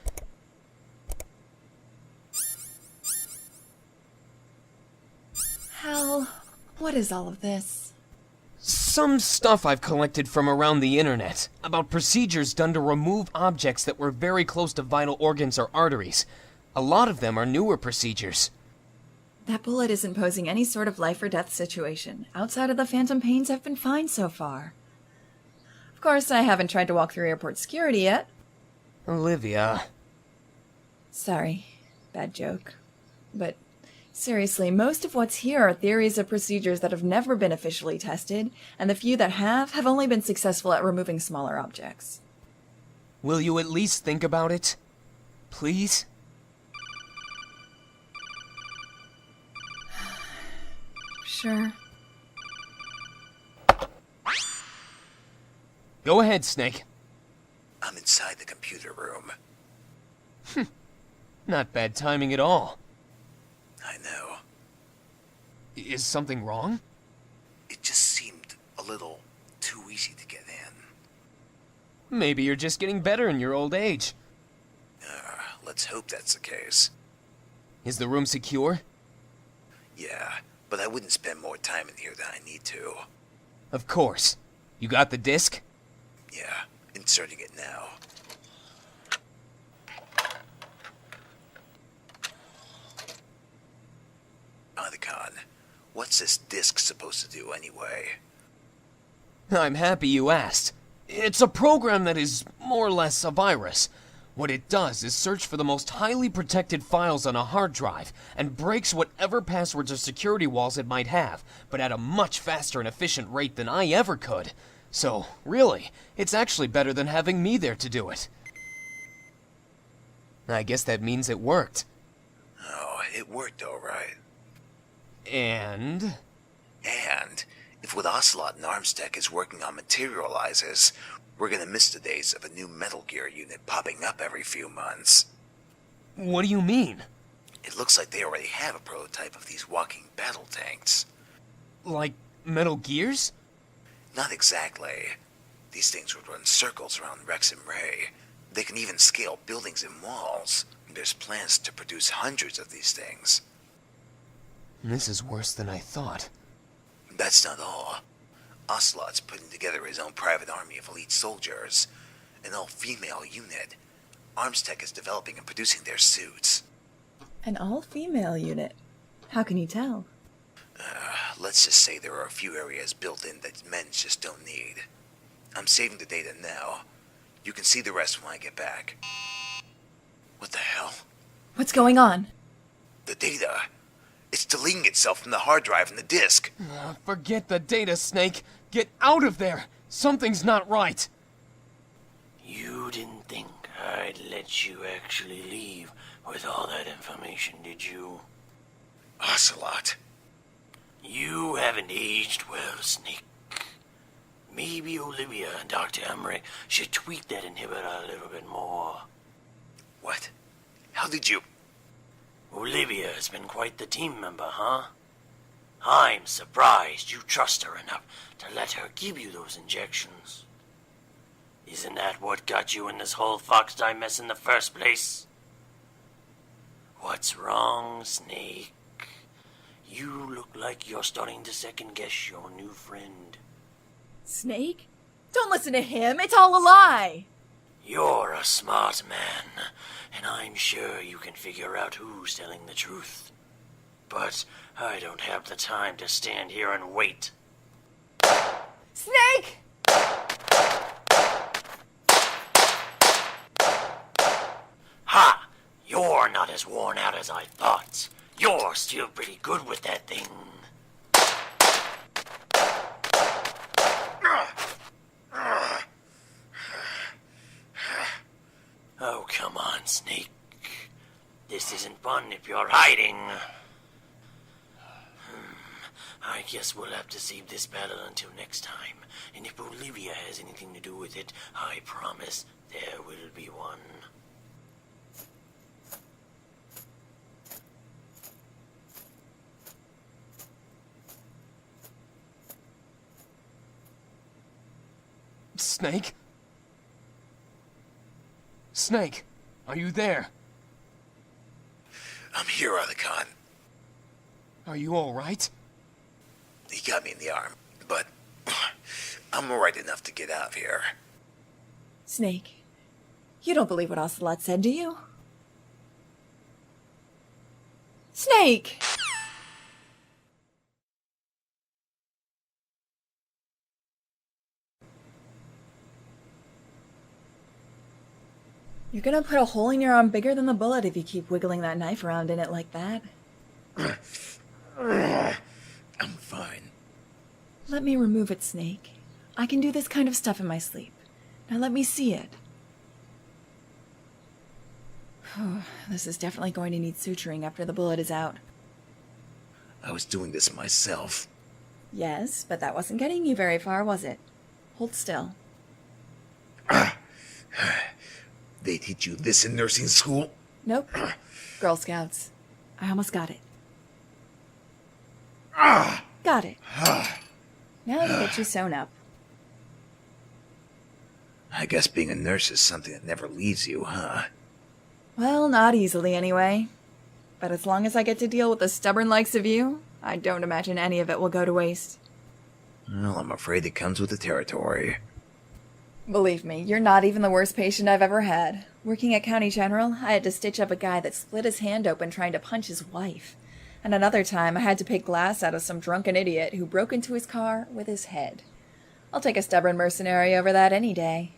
Hal, what is all of this? Some stuff I've collected from around the internet about procedures done to remove objects that were very close to vital organs or arteries. A lot of them are newer procedures. That bullet isn't posing any sort of life or death situation. Outside of the phantom pains, I've been fine so far. Of course, I haven't tried to walk through airport security yet. Olivia. Sorry, bad joke. But seriously, most of what's here are theories of procedures that have never been officially tested, and the few that have only been successful at removing smaller objects. Will you at least think about it? Please? Sure. Go ahead, Snake. I'm inside the computer room. Not bad timing at all. I know. Is something wrong? It just seemed a little too easy to get in. Maybe you're just getting better in your old age. Let's hope that's the case. Is the room secure? Yeah, but I wouldn't spend more time in here than I need to. Of course. You got the disc? Yeah, inserting it now. Otacon, what's this disc supposed to do anyway? I'm happy you asked. It's a program that is more or less a virus. What it does is search for the most highly protected files on a hard drive and breaks whatever passwords or security walls it might have, but at a much faster and efficient rate than I ever could. So, really, it's actually better than having me there to do it. I guess that means it worked. Oh, it worked all right. And? And if what Ocelot and Armstech is working on materializes, we're gonna miss the days of a new Metal Gear unit popping up every few months. What do you mean? It looks like they already have a prototype of these walking battle tanks. Like Metal Gears? Not exactly. These things would run circles around Rex and Ray. They can even scale buildings and walls. There's plans to produce hundreds of these things. This is worse than I thought. That's not all. Ocelot's putting together his own private army of elite soldiers. An all-female unit. Armstech is developing and producing their suits. An all-female unit? How can you tell? Let's just say there are a few areas built in that men just don't need. I'm saving the data now. You can see the rest when I get back. What the hell? What's going on? The data. It's deleting itself from the hard drive and the disk. Forget the data, Snake. Get out of there. Something's not right. You didn't think I'd let you actually leave with all that information, did you? Ocelot. You haven't aged well, Snake. Maybe Olivia and Dr. Emmerich should tweak that inhibitor a little bit more. What? How did you... Olivia has been quite the team member, huh? I'm surprised you trust her enough to let her give you those injections. Isn't that what got you in this whole Foxdie mess in the first place? What's wrong, Snake? You look like you're starting to second-guess your new friend. Snake? Don't listen to him. It's all a lie. You're a smart man, and I'm sure you can figure out who's telling the truth. But I don't have the time to stand here and wait. Snake! Ha! You're not as worn out as I thought. You're still pretty good with that thing. Oh, come on, Snake. This isn't fun if you're hiding. I guess we'll have to save this battle until next time. And if Olivia has anything to do with it, I promise there will be one. Snake? Snake, are you there? I'm here, Otacon. Are you all right? He got me in the arm, but I'm alright enough to get out of here. Snake, you don't believe what Ocelot said, do you? Snake! You're gonna put a hole in your arm bigger than the bullet if you keep wiggling that knife around in it like that. I'm fine. Let me remove it, Snake. I can do this kind of stuff in my sleep. Now let me see it. This is definitely going to need suturing after the bullet is out. I was doing this myself. Yes, but that wasn't getting you very far, was it? Hold still. They teach you this in nursing school? Nope. Girl Scouts. I almost got it. Got it. Now to get you sewn up. I guess being a nurse is something that never leaves you, huh? Well, not easily anyway. But as long as I get to deal with the stubborn likes of you, I don't imagine any of it will go to waste. Well, I'm afraid it comes with the territory. Believe me, you're not even the worst patient I've ever had. Working at County General, I had to stitch up a guy that split his hand open trying to punch his wife. And another time, I had to pick glass out of some drunken idiot who broke into his car with his head. I'll take a stubborn mercenary over that any day.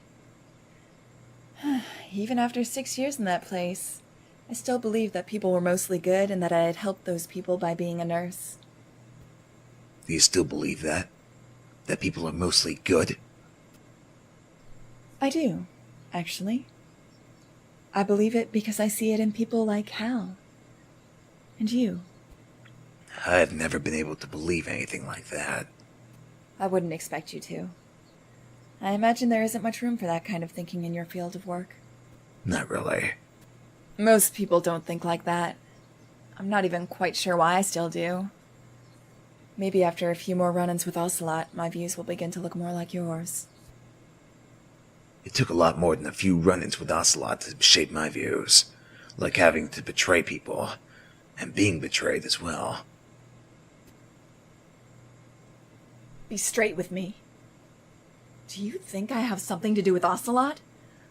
Even after 6 years in that place, I still believe that people were mostly good and that I had helped those people by being a nurse. Do you still believe that? That people are mostly good? I do, actually. I believe it because I see it in people like Hal. And you. I've never been able to believe anything like that. I wouldn't expect you to. I imagine there isn't much room for that kind of thinking in your field of work. Not really. Most people don't think like that. I'm not even quite sure why I still do. Maybe after a few more run-ins with Ocelot, my views will begin to look more like yours. It took a lot more than a few run-ins with Ocelot to shape my views. Like having to betray people. And being betrayed as well. Be straight with me. Do you think I have something to do with Ocelot?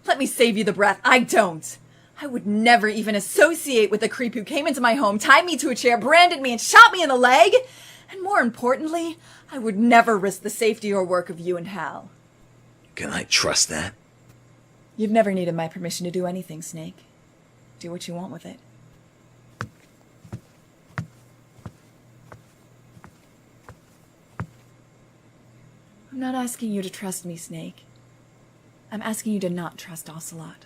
Let me save you the breath. I don't. I would never even associate with the creep who came into my home, tied me to a chair, branded me, and shot me in the leg. And more importantly, I would never risk the safety or work of you and Hal. Can I trust that? You've never needed my permission to do anything, Snake. Do what you want with it. I'm not asking you to trust me, Snake. I'm asking you to not trust Ocelot.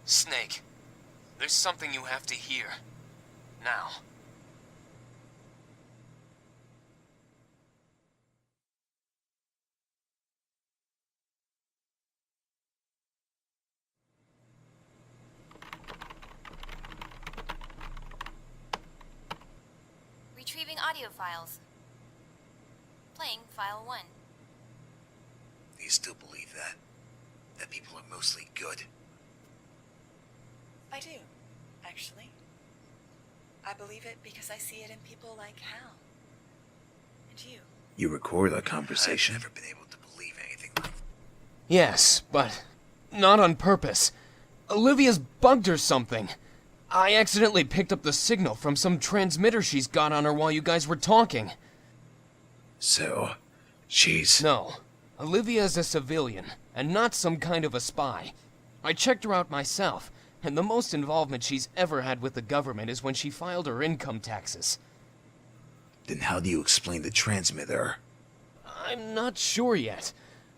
Snake, there's something you have to hear. Now. Retrieving audio files. Playing file 1. Do you still believe that? That people are mostly good? I do, actually. I believe it because I see it in people like Hal. And you. You record a conversation? I've never been able to believe anything like that. Yes, but not on purpose. Olivia's bugged or something. I accidentally picked up the signal from some transmitter she's got on her while you guys were talking. So, she's... No. Olivia is a civilian, and not some kind of a spy. I checked her out myself, and the most involvement she's ever had with the government is when she filed her income taxes. Then how do you explain the transmitter? I'm not sure yet,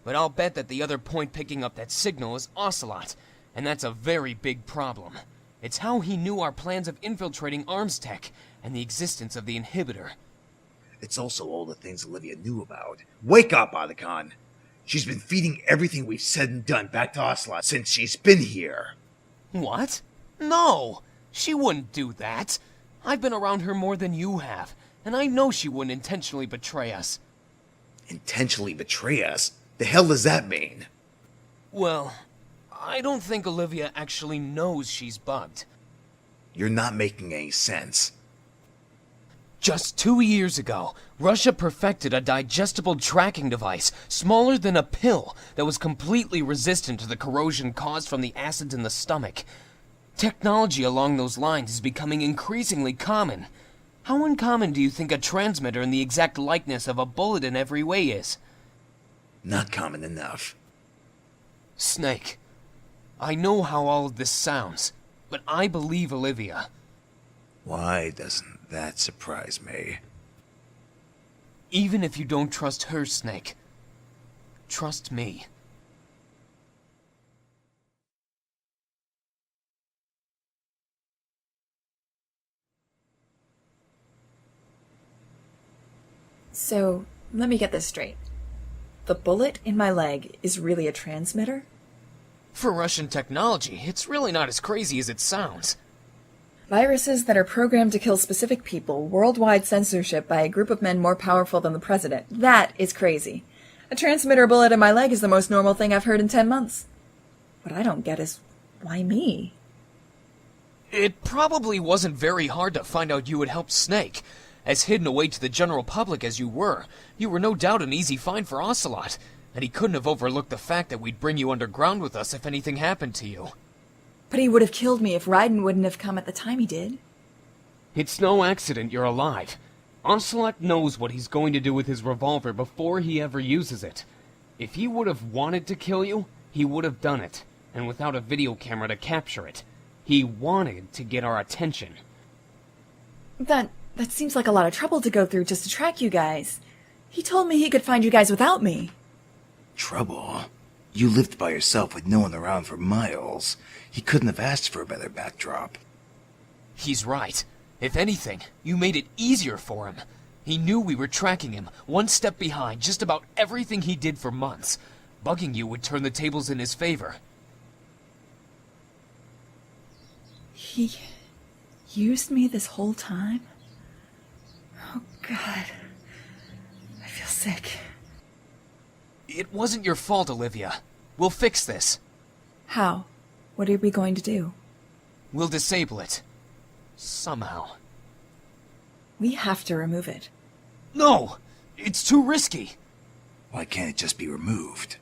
but I'll bet that the other point picking up that signal is Ocelot, and that's a very big problem. It's how he knew our plans of infiltrating arms tech and the existence of the inhibitor. It's also all the things Olivia knew about. Wake up, Otacon! She's been feeding everything we've said and done back to Ocelot since she's been here. What? No! She wouldn't do that. I've been around her more than you have, and I know she wouldn't intentionally betray us. Intentionally betray us? The hell does that mean? Well, I don't think Olivia actually knows she's bugged. You're not making any sense. Just 2 years ago, Russia perfected a digestible tracking device smaller than a pill that was completely resistant to the corrosion caused from the acids in the stomach. Technology along those lines is becoming increasingly common. How uncommon do you think a transmitter in the exact likeness of a bullet in every way is? Not common enough. Snake, I know how all of this sounds, but I believe Olivia. Why doesn't that surprise me? Even if you don't trust her, Snake, trust me. So, let me get this straight. The bullet in my leg is really a transmitter? For Russian technology, it's really not as crazy as it sounds. Viruses that are programmed to kill specific people, worldwide censorship by a group of men more powerful than the president. That is crazy. A transmitter bullet in my leg is the most normal thing I've heard in 10 months. What I don't get is, why me? It probably wasn't very hard to find out you would help Snake. As hidden away to the general public as you were no doubt an easy find for Ocelot, and he couldn't have overlooked the fact that we'd bring you underground with us if anything happened to you. But he would have killed me if Raiden wouldn't have come at the time he did. It's no accident you're alive. Ocelot knows what he's going to do with his revolver before he ever uses it. If he would have wanted to kill you, he would have done it, and without a video camera to capture it. He wanted to get our attention. That seems like a lot of trouble to go through just to track you guys. He told me he could find you guys without me. Trouble? You lived by yourself with no one around for miles. He couldn't have asked for a better backdrop. He's right. If anything, you made it easier for him. He knew we were tracking him, one step behind just about everything he did for months. Bugging you would turn the tables in his favor. He used me this whole time? Oh, God. I feel sick. It wasn't your fault, Olivia. We'll fix this. How? What are we going to do? We'll disable it. Somehow. We have to remove it. No! It's too risky! Why can't it just be removed?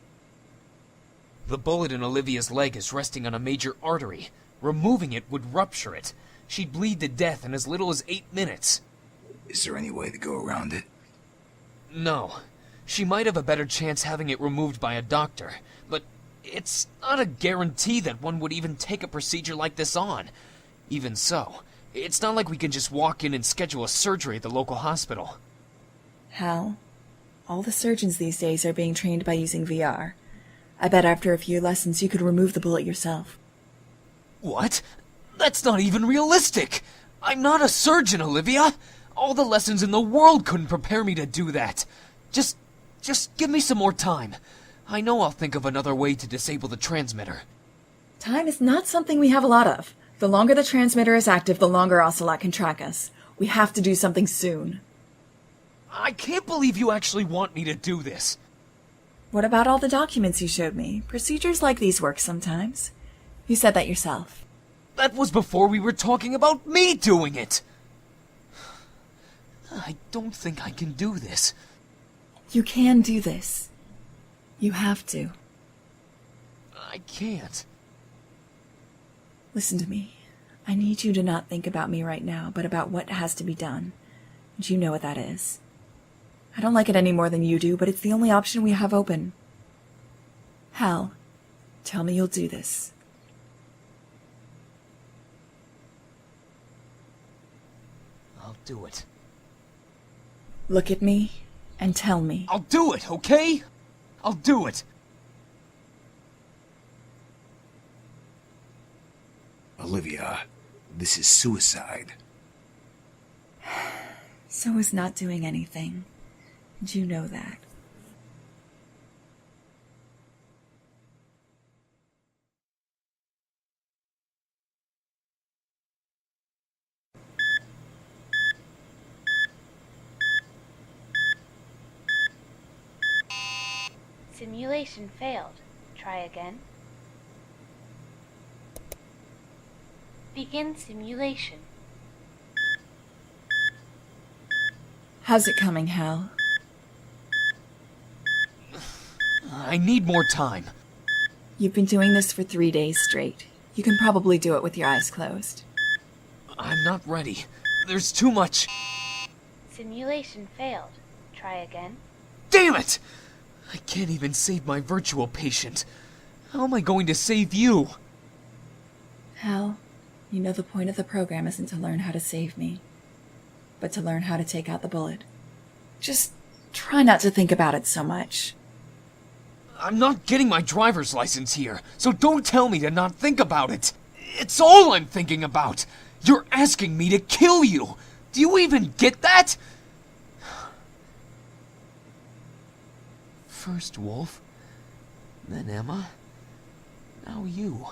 The bullet in Olivia's leg is resting on a major artery. Removing it would rupture it. She'd bleed to death in as little as 8 minutes. Is there any way to go around it? No. She might have a better chance having it removed by a doctor, but it's not a guarantee that one would even take a procedure like this on. Even so, it's not like we can just walk in and schedule a surgery at the local hospital. Hal, all the surgeons these days are being trained by using VR. I bet after a few lessons you could remove the bullet yourself. What? That's not even realistic! I'm not a surgeon, Olivia! All the lessons in the world couldn't prepare me to do that. Just give me some more time. I know I'll think of another way to disable the transmitter. Time is not something we have a lot of. The longer the transmitter is active, the longer Ocelot can track us. We have to do something soon. I can't believe you actually want me to do this. What about all the documents you showed me? Procedures like these work sometimes. You said that yourself. That was before we were talking about me doing it. I don't think I can do this. You can do this. You have to. I can't. Listen to me. I need you to not think about me right now, but about what has to be done. And you know what that is. I don't like it any more than you do, but it's the only option we have open. Hal, tell me you'll do this. I'll do it. Look at me and tell me. I'll do it, okay? I'll do it. Olivia, this is suicide. So is not doing anything. And you know that. Simulation failed. Try again. Begin simulation. How's it coming, Hal? I need more time. You've been doing this for 3 days straight. You can probably do it with your eyes closed. I'm not ready. There's too much. Simulation failed. Try again. Damn it! I can't even save my virtual patient. How am I going to save you? Hal, you know the point of the program isn't to learn how to save me, but to learn how to take out the bullet. Just try not to think about it so much. I'm not getting my driver's license here, so don't tell me to not think about it. It's all I'm thinking about. You're asking me to kill you. Do you even get that? First Wolf, then Emma, now you.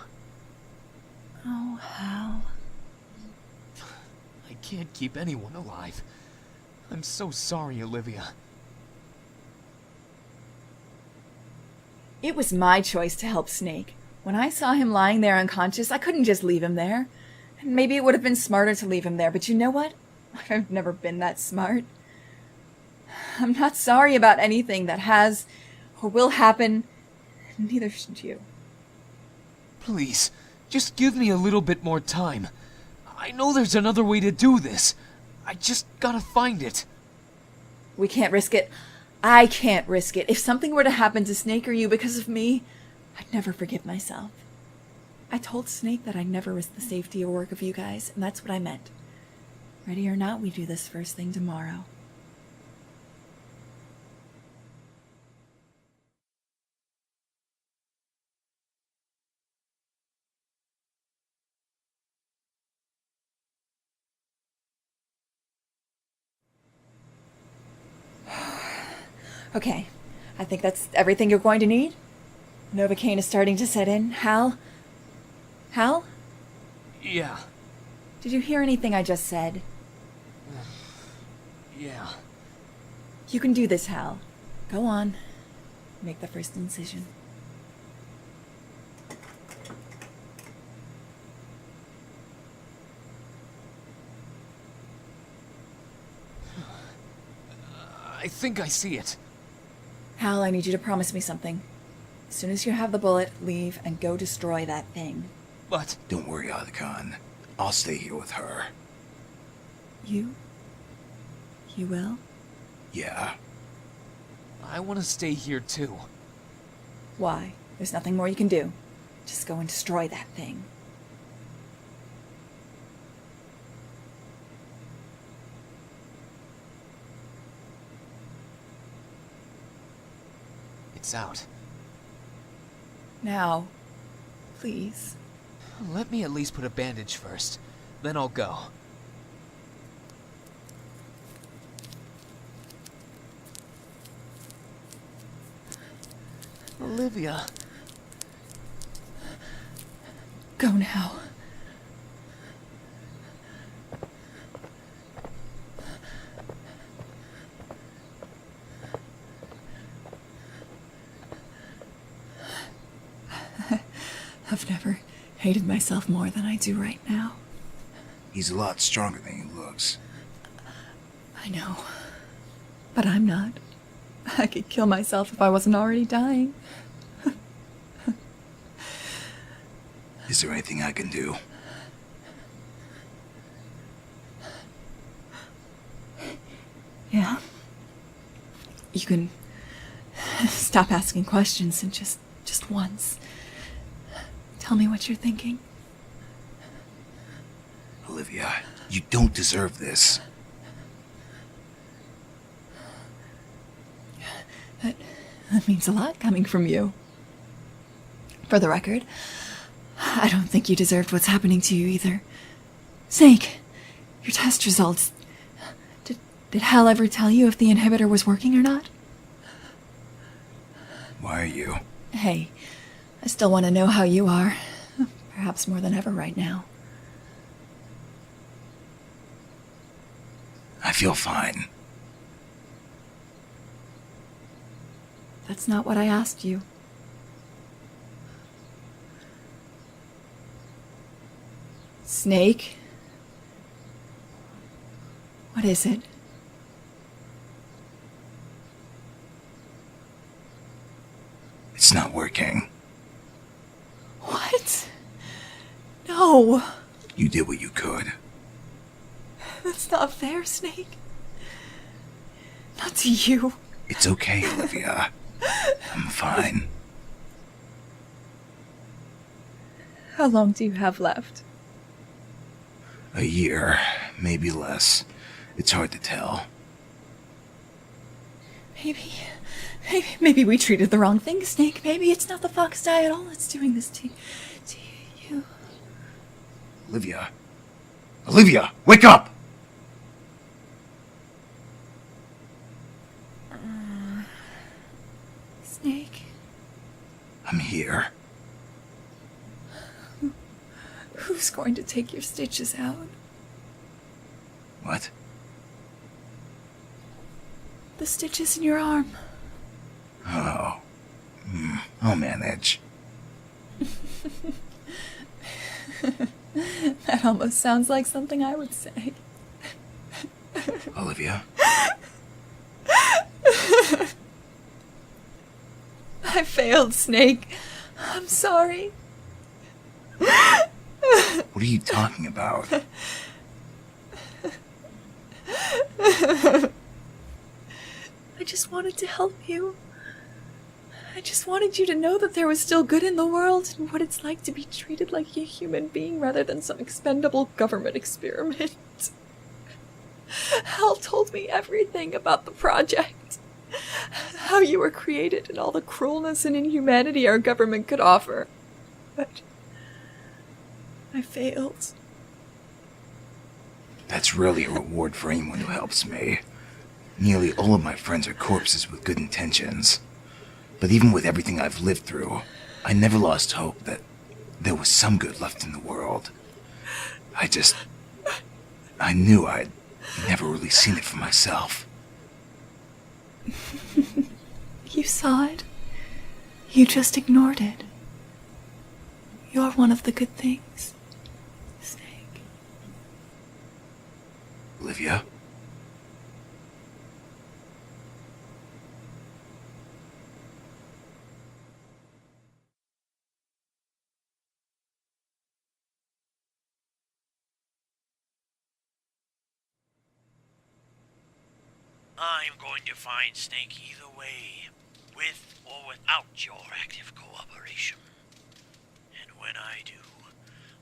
Oh, Hal. I can't keep anyone alive. I'm so sorry, Olivia. It was my choice to help Snake. When I saw him lying there unconscious, I couldn't just leave him there. And maybe it would have been smarter to leave him there, but you know what? I've never been that smart. I'm not sorry about anything that has or will happen. Neither should you. Please, just give me a little bit more time. I know there's another way to do this. I just gotta find it. We can't risk it. I can't risk it. If something were to happen to Snake or you because of me, I'd never forgive myself. I told Snake that I'd never risk the safety or work of you guys, and that's what I meant. Ready or not, we do this first thing tomorrow. Okay, I think that's everything you're going to need. Novocaine is starting to set in. Hal? Hal? Yeah. Did you hear anything I just said? Yeah. You can do this, Hal. Go on. Make the first incision. I think I see it. Hal, I need you to promise me something. As soon as you have the bullet, leave and go destroy that thing. But... Don't worry, Otacon. I'll stay here with her. You? You will? Yeah. I want to stay here too. Why? There's nothing more you can do. Just go and destroy that thing. It's out. Now, please. Let me at least put a bandage first. Then I'll go. Olivia. Go now. I've never hated myself more than I do right now. He's a lot stronger than he looks. I know. But I'm not. I could kill myself if I wasn't already dying. Is there anything I can do? Yeah. You can stop asking questions and just once tell me what you're thinking. Olivia, you don't deserve this. That means a lot coming from you. For the record, I don't think you deserved what's happening to you either. Snake, your test results. Did Hal ever tell you if the inhibitor was working or not? Why are you? Hey, I still want to know how you are. Perhaps more than ever right now. I feel fine. That's not what I asked you. Snake? What is it? It's not working. What? No. You did what you could. That's not fair, Snake. Not to you. It's okay, Olivia. I'm fine. How long do you have left? A year, maybe less. It's hard to tell. Maybe we treated the wrong thing, Snake. Maybe it's not the fox dye at all that's doing this to you. Olivia. Olivia, wake up! Snake? I'm here. Who's going to take your stitches out? What? The stitches in your arm. Oh. I'll manage. That almost sounds like something I would say. Olivia? I failed, Snake. I'm sorry. What are you talking about? I just wanted to help you. I just wanted you to know that there was still good in the world and what it's like to be treated like a human being rather than some expendable government experiment. Hal told me everything about the project. How you were created and all the cruelness and inhumanity our government could offer. But I failed. That's really a reward for anyone who helps me. Nearly all of my friends are corpses with good intentions. But even with everything I've lived through, I never lost hope that there was some good left in the world. I knew I'd never really seen it for myself. You saw it. You just ignored it. You're one of the good things, Snake. Olivia? I'm going to find Snake either way, with or without your active cooperation. And when I do,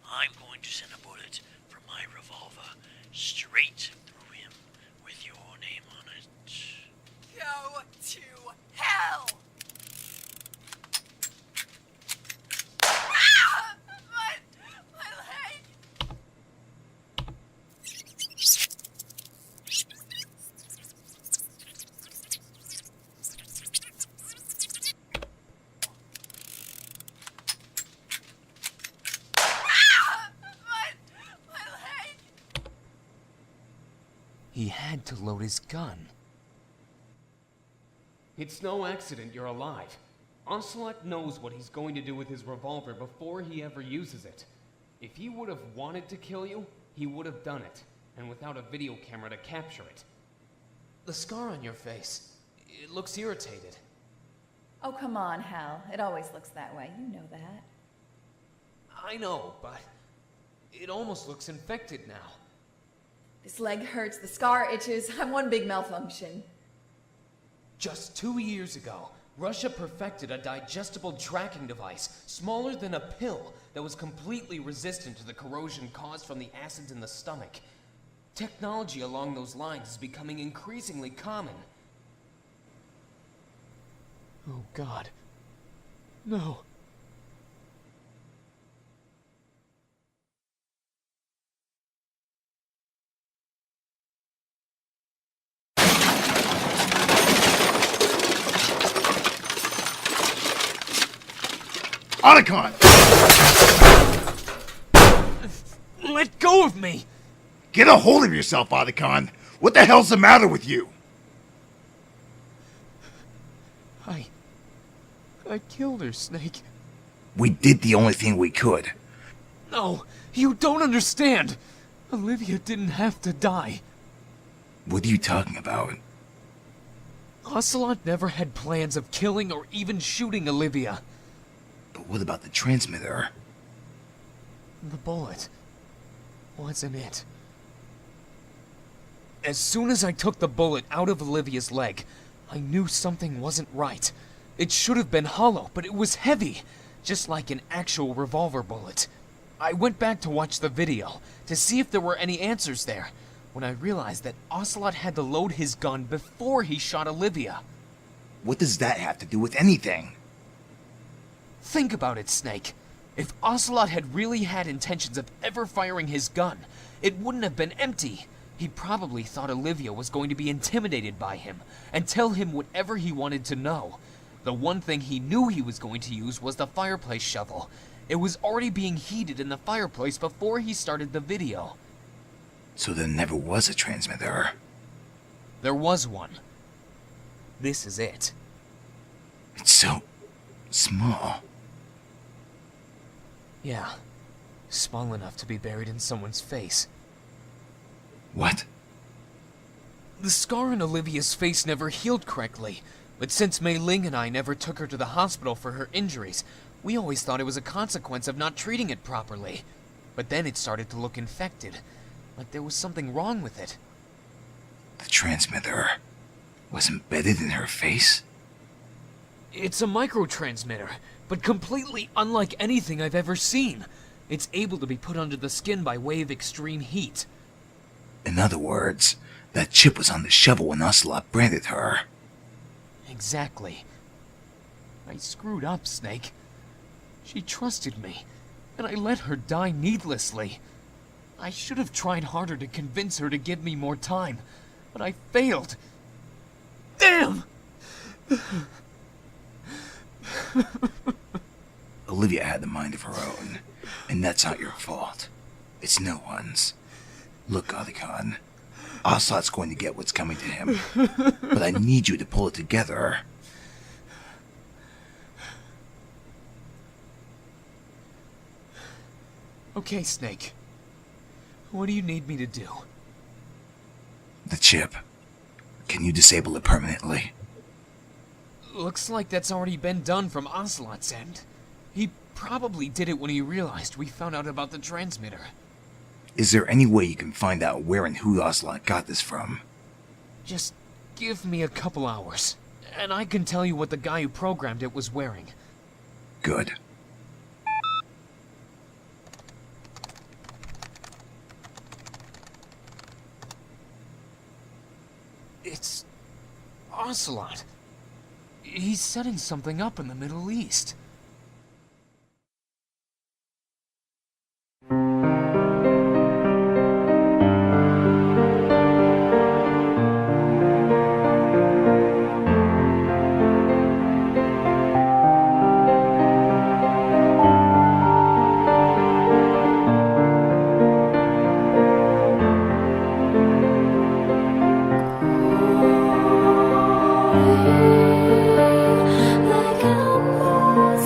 I'm going to send a bullet from my revolver straight through him with your name on it. Go to hell! My leg! He had to load his gun. It's no accident you're alive. Ocelot knows what he's going to do with his revolver before he ever uses it. If he would have wanted to kill you, he would have done it, and without a video camera to capture it. The scar on your face, it looks irritated. Oh, come on, Hal. It always looks that way. You know that. I know, but it almost looks infected now. This leg hurts, the scar itches. I'm one big malfunction. Just 2 years ago, Russia perfected a digestible tracking device smaller than a pill that was completely resistant to the corrosion caused from the acids in the stomach. Technology along those lines is becoming increasingly common. Oh God. No. Otacon! Let go of me! Get a hold of yourself, Otacon! What the hell's the matter with you? I killed her, Snake. We did the only thing we could. No, you don't understand! Olivia didn't have to die. What are you talking about? Ocelot never had plans of killing or even shooting Olivia. But what about the transmitter? The bullet wasn't it. As soon as I took the bullet out of Olivia's leg, I knew something wasn't right. It should have been hollow, but it was heavy, just like an actual revolver bullet. I went back to watch the video, to see if there were any answers there, when I realized that Ocelot had to load his gun before he shot Olivia. What does that have to do with anything? Think about it, Snake. If Ocelot had really had intentions of ever firing his gun, it wouldn't have been empty. He probably thought Olivia was going to be intimidated by him, and tell him whatever he wanted to know. The one thing he knew he was going to use was the fireplace shovel. It was already being heated in the fireplace before he started the video. So there never was a transmitter. There was one. This is it. It's so small. Yeah, small enough to be buried in someone's face. What? The scar on Olivia's face never healed correctly, but since Mei Ling and I never took her to the hospital for her injuries, we always thought it was a consequence of not treating it properly. But then it started to look infected, like there was something wrong with it. The transmitter was embedded in her face? It's a microtransmitter, but completely unlike anything I've ever seen. It's able to be put under the skin by way of extreme heat. In other words, that chip was on the shovel when Ocelot branded her. Exactly. I screwed up, Snake. She trusted me, and I let her die needlessly. I should have tried harder to convince her to give me more time, but I failed. Damn! Olivia had a mind of her own, and that's not your fault. It's no one's. Look, Otacon, Ocelot's going to get what's coming to him, but I need you to pull it together. Okay, Snake. What do you need me to do? The chip. Can you disable it permanently? Looks like that's already been done from Ocelot's end. He probably did it when he realized we found out about the transmitter. Is there any way you can find out where and who Ocelot got this from? Just give me a couple hours, and I can tell you what the guy who programmed it was wearing. Good. It's Ocelot. He's setting something up in the Middle East. Like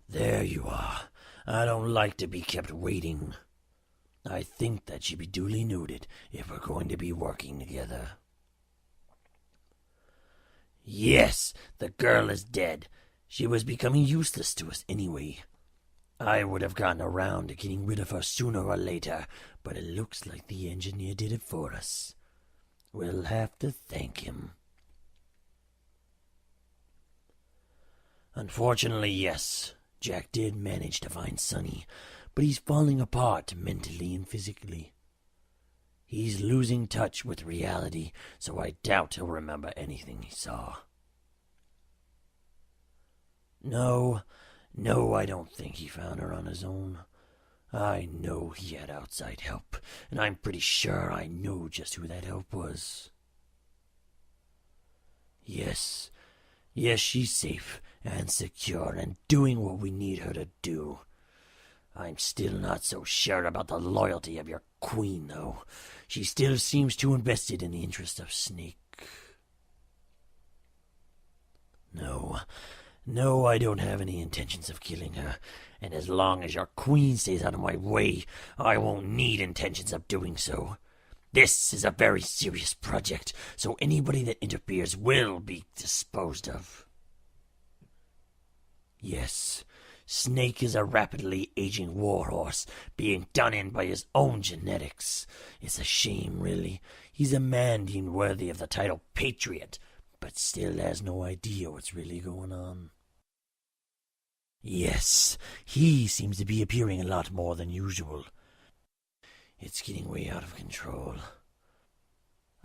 There you are. I don't like to be kept waiting. I think that should be duly noted if we're going to be working together. Yes, the girl is dead. She was becoming useless to us anyway. I would have gotten around to getting rid of her sooner or later, but it looks like the engineer did it for us. We'll have to thank him. Unfortunately, yes, Jack did manage to find Sonny, but he's falling apart mentally and physically. He's losing touch with reality, so I doubt he'll remember anything he saw. No, I don't think he found her on his own. I know he had outside help, and I'm pretty sure I know just who that help was. Yes, she's safe and secure and doing what we need her to do. I'm still not so sure about the loyalty of your queen, though. She still seems too invested in the interest of Snake. No, I don't have any intentions of killing her, and as long as your queen stays out of my way, I won't need intentions of doing so. This is a very serious project, so anybody that interferes will be disposed of. Yes, Snake is a rapidly aging warhorse, being done in by his own genetics. It's a shame, really. He's a man deemed worthy of the title Patriot, but still has no idea what's really going on. Yes, he seems to be appearing a lot more than usual. It's getting way out of control.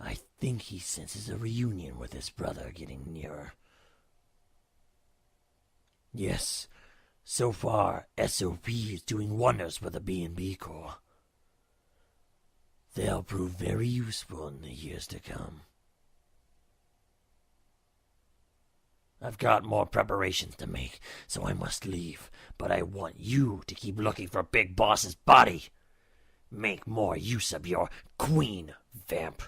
I think he senses a reunion with his brother getting nearer. Yes, so far SOP is doing wonders for the B&B Corps. They'll prove very useful in the years to come. I've got more preparations to make, so I must leave, but I want you to keep looking for Big Boss's body. Make more use of your queen, vamp.